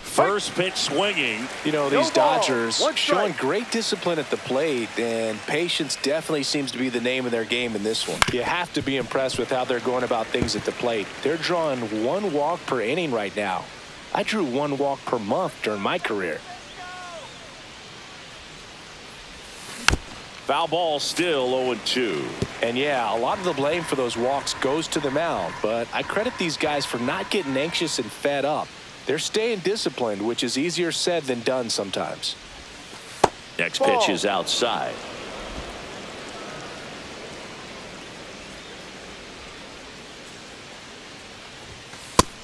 First pitch swinging. You know, these Dodgers showing great discipline at the plate, and patience definitely seems to be the name of their game in this one. You have to be impressed with how they're going about things at the plate. They're drawing 1 walk per inning right now. I drew 1 walk per month during my career. Foul ball, still 0-2. And yeah, a lot of the blame for those walks goes to the mound, but I credit these guys for not getting anxious and fed up. They're staying disciplined, which is easier said than done sometimes. Next pitch is outside.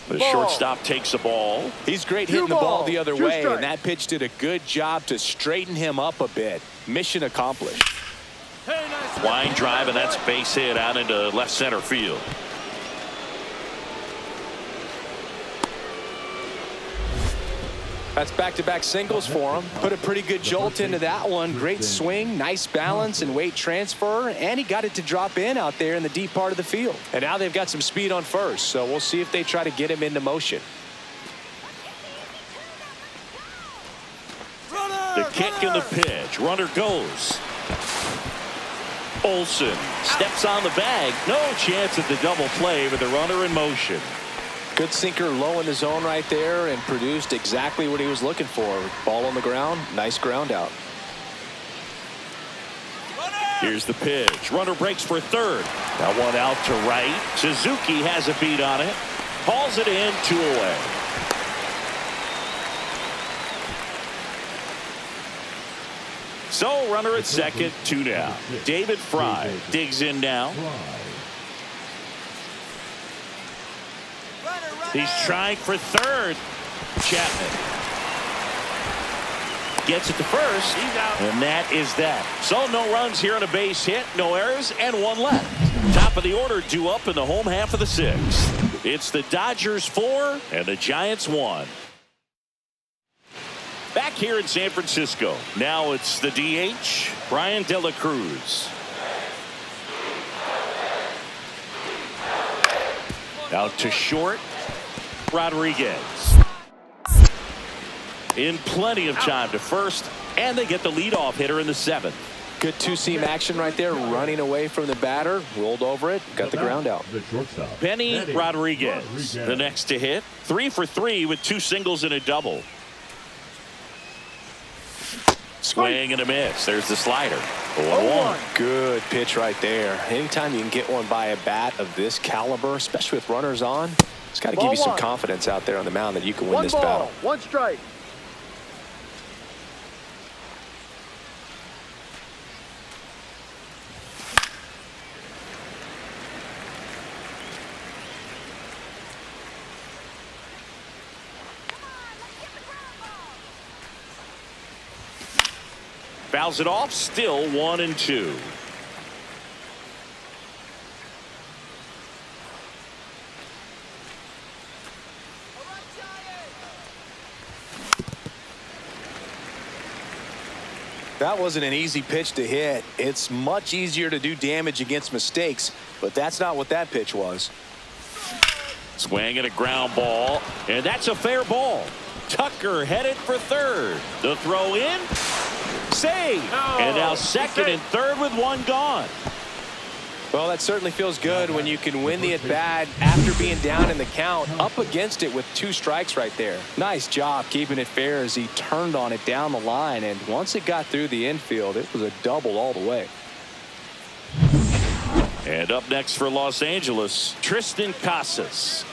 The shortstop takes the ball. He's great hitting the ball the other way, and that pitch did a good job to straighten him up a bit. Mission accomplished. Line drive, and that's base hit out into left center field. That's back-to-back singles for him. Put a pretty good jolt into that one. Great swing, nice balance and weight transfer, and he got it to drop in out there in the deep part of the field. And now they've got some speed on first, so we'll see if they try to get him into motion. The kick and the pitch. Runner goes. Olsen steps on the bag. No chance at the double play with the runner in motion. Good sinker low in the zone right there and produced exactly what he was looking for. Ball on the ground, nice ground out. Here's the pitch. Runner breaks for third. That one out to right. Suzuki has a beat on it. Hauls it in, 2 away. So runner at second, 2 down. David Fry digs in now. He's trying for third. Chapman gets it to first, and that is that. So no runs here on a base hit, no errors, and 1 left. Top of the order due up in the home half of the 6th. It's the Dodgers 4 and the Giants 1. Back here in San Francisco. Now it's the DH, Brian De La Cruz. Out to short. Rodriguez in plenty of time to first, and they get the leadoff hitter in the 7th. Good 2-seam action right there, running away from the batter, rolled over it, got the ground out. Benny Rodriguez, the next to hit, 3 for 3 with 2 singles and a double. Swing and a miss. There's the slider. 0-1. Good pitch right there. Anytime you can get one by a bat of this caliber, especially with runners on, it's got to give you some confidence out there on the mound that you can win this battle. 1 strike. Fouls it off, still 1-2. That wasn't an easy pitch to hit. It's much easier to do damage against mistakes, but that's not what that pitch was. Swing and a ground ball, and that's a fair ball. Tucker headed for third. The throw in, save, and now second and third with 1 gone. Well, that certainly feels good when you can win the at-bat after being down in the count, up against it with 2 strikes right there. Nice job keeping it fair as he turned on it down the line, and once it got through the infield, it was a double all the way. And up next for Los Angeles, Tristan Casas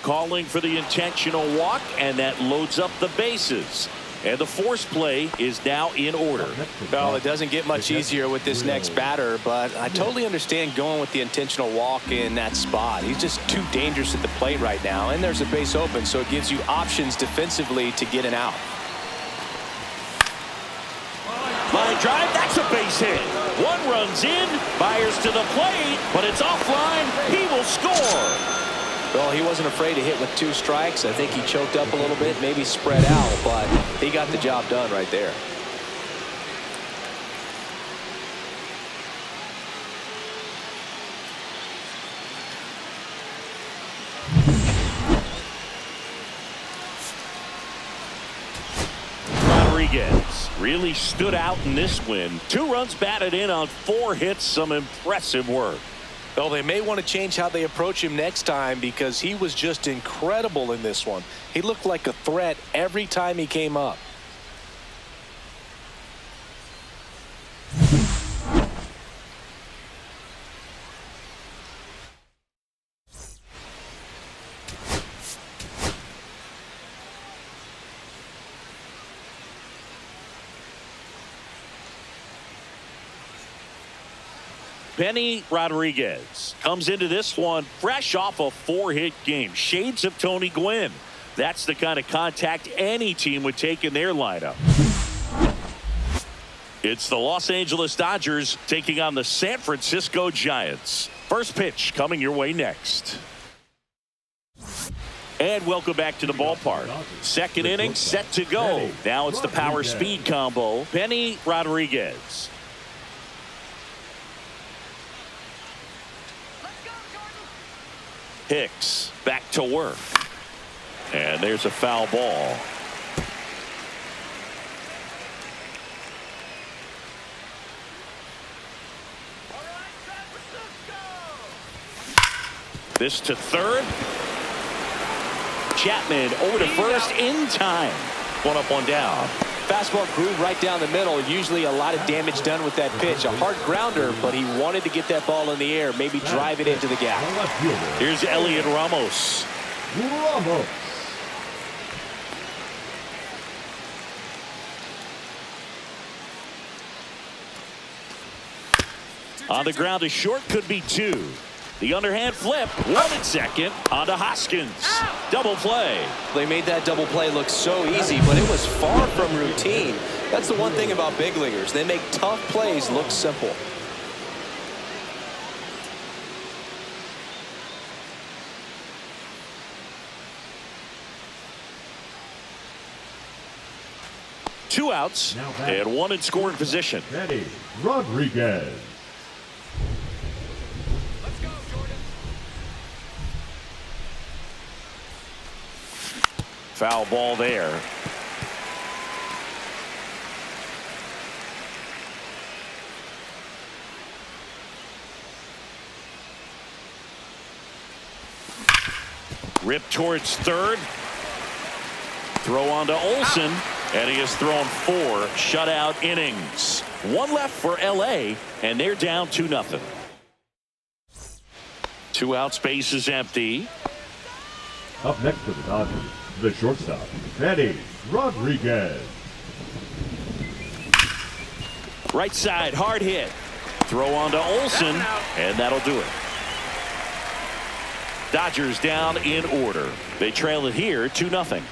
calling for the intentional walk, and that loads up the bases. And the force play is now in order. Well, it doesn't get much easier with this next batter, but I totally understand going with the intentional walk in that spot. He's just too dangerous at the plate right now, and there's a base open, so it gives you options defensively to get an out. Line drive, that's a base hit. 1 runs in, fires to the plate, but it's offline. He will score. Well, he wasn't afraid to hit with 2 strikes. I think he choked up a little bit, maybe spread out, but he got the job done right there. Rodriguez really stood out in this win. 2 runs batted in on 4 hits. Some impressive work. Well, they may want to change how they approach him next time because he was just incredible in this one. He looked like a threat every time he came up. Benny Rodriguez comes into this one fresh off a 4-hit game. Shades of Tony Gwynn. That's the kind of contact any team would take in their lineup. It's the Los Angeles Dodgers taking on the San Francisco Giants. First pitch coming your way next. And welcome back to the ballpark. Second inning set to go. Now it's the power speed combo. Benny Rodriguez. Hicks back to work. And there's a foul ball. This to third. Chapman over to first in time. 1 up, 1 down. Fastball groove right down the middle. Usually a lot of damage done with that pitch. A hard grounder, but he wanted to get that ball in the air, maybe drive it into the gap. Here's Elliot Ramos. On the ground to short, could be 2. The underhand flip, 1 at second, on to Hoskins. Double play. They made that double play look so easy, but it was far from routine. That's the one thing about big leaguers. They make tough plays look simple. Two outs and 1 in scoring position. Benny Rodriguez. Foul ball there. Rip towards third. Throw on to Olsen. And he has thrown 4 shutout innings. 1 left for LA, and they're down 2-0. 2 outs, base is empty. Up next for the Dodgers, the shortstop, Benny Rodriguez. Right side, hard hit. Throw on to Olsen, and that'll do it. Dodgers down in order. They trail it here 2-0.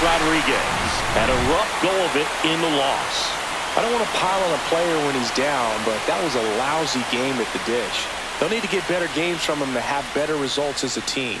Rodriguez had a rough go of it in the loss. I don't want to pile on a player when he's down, but that was a lousy game at the dish. They'll need to get better games from him to have better results as a team.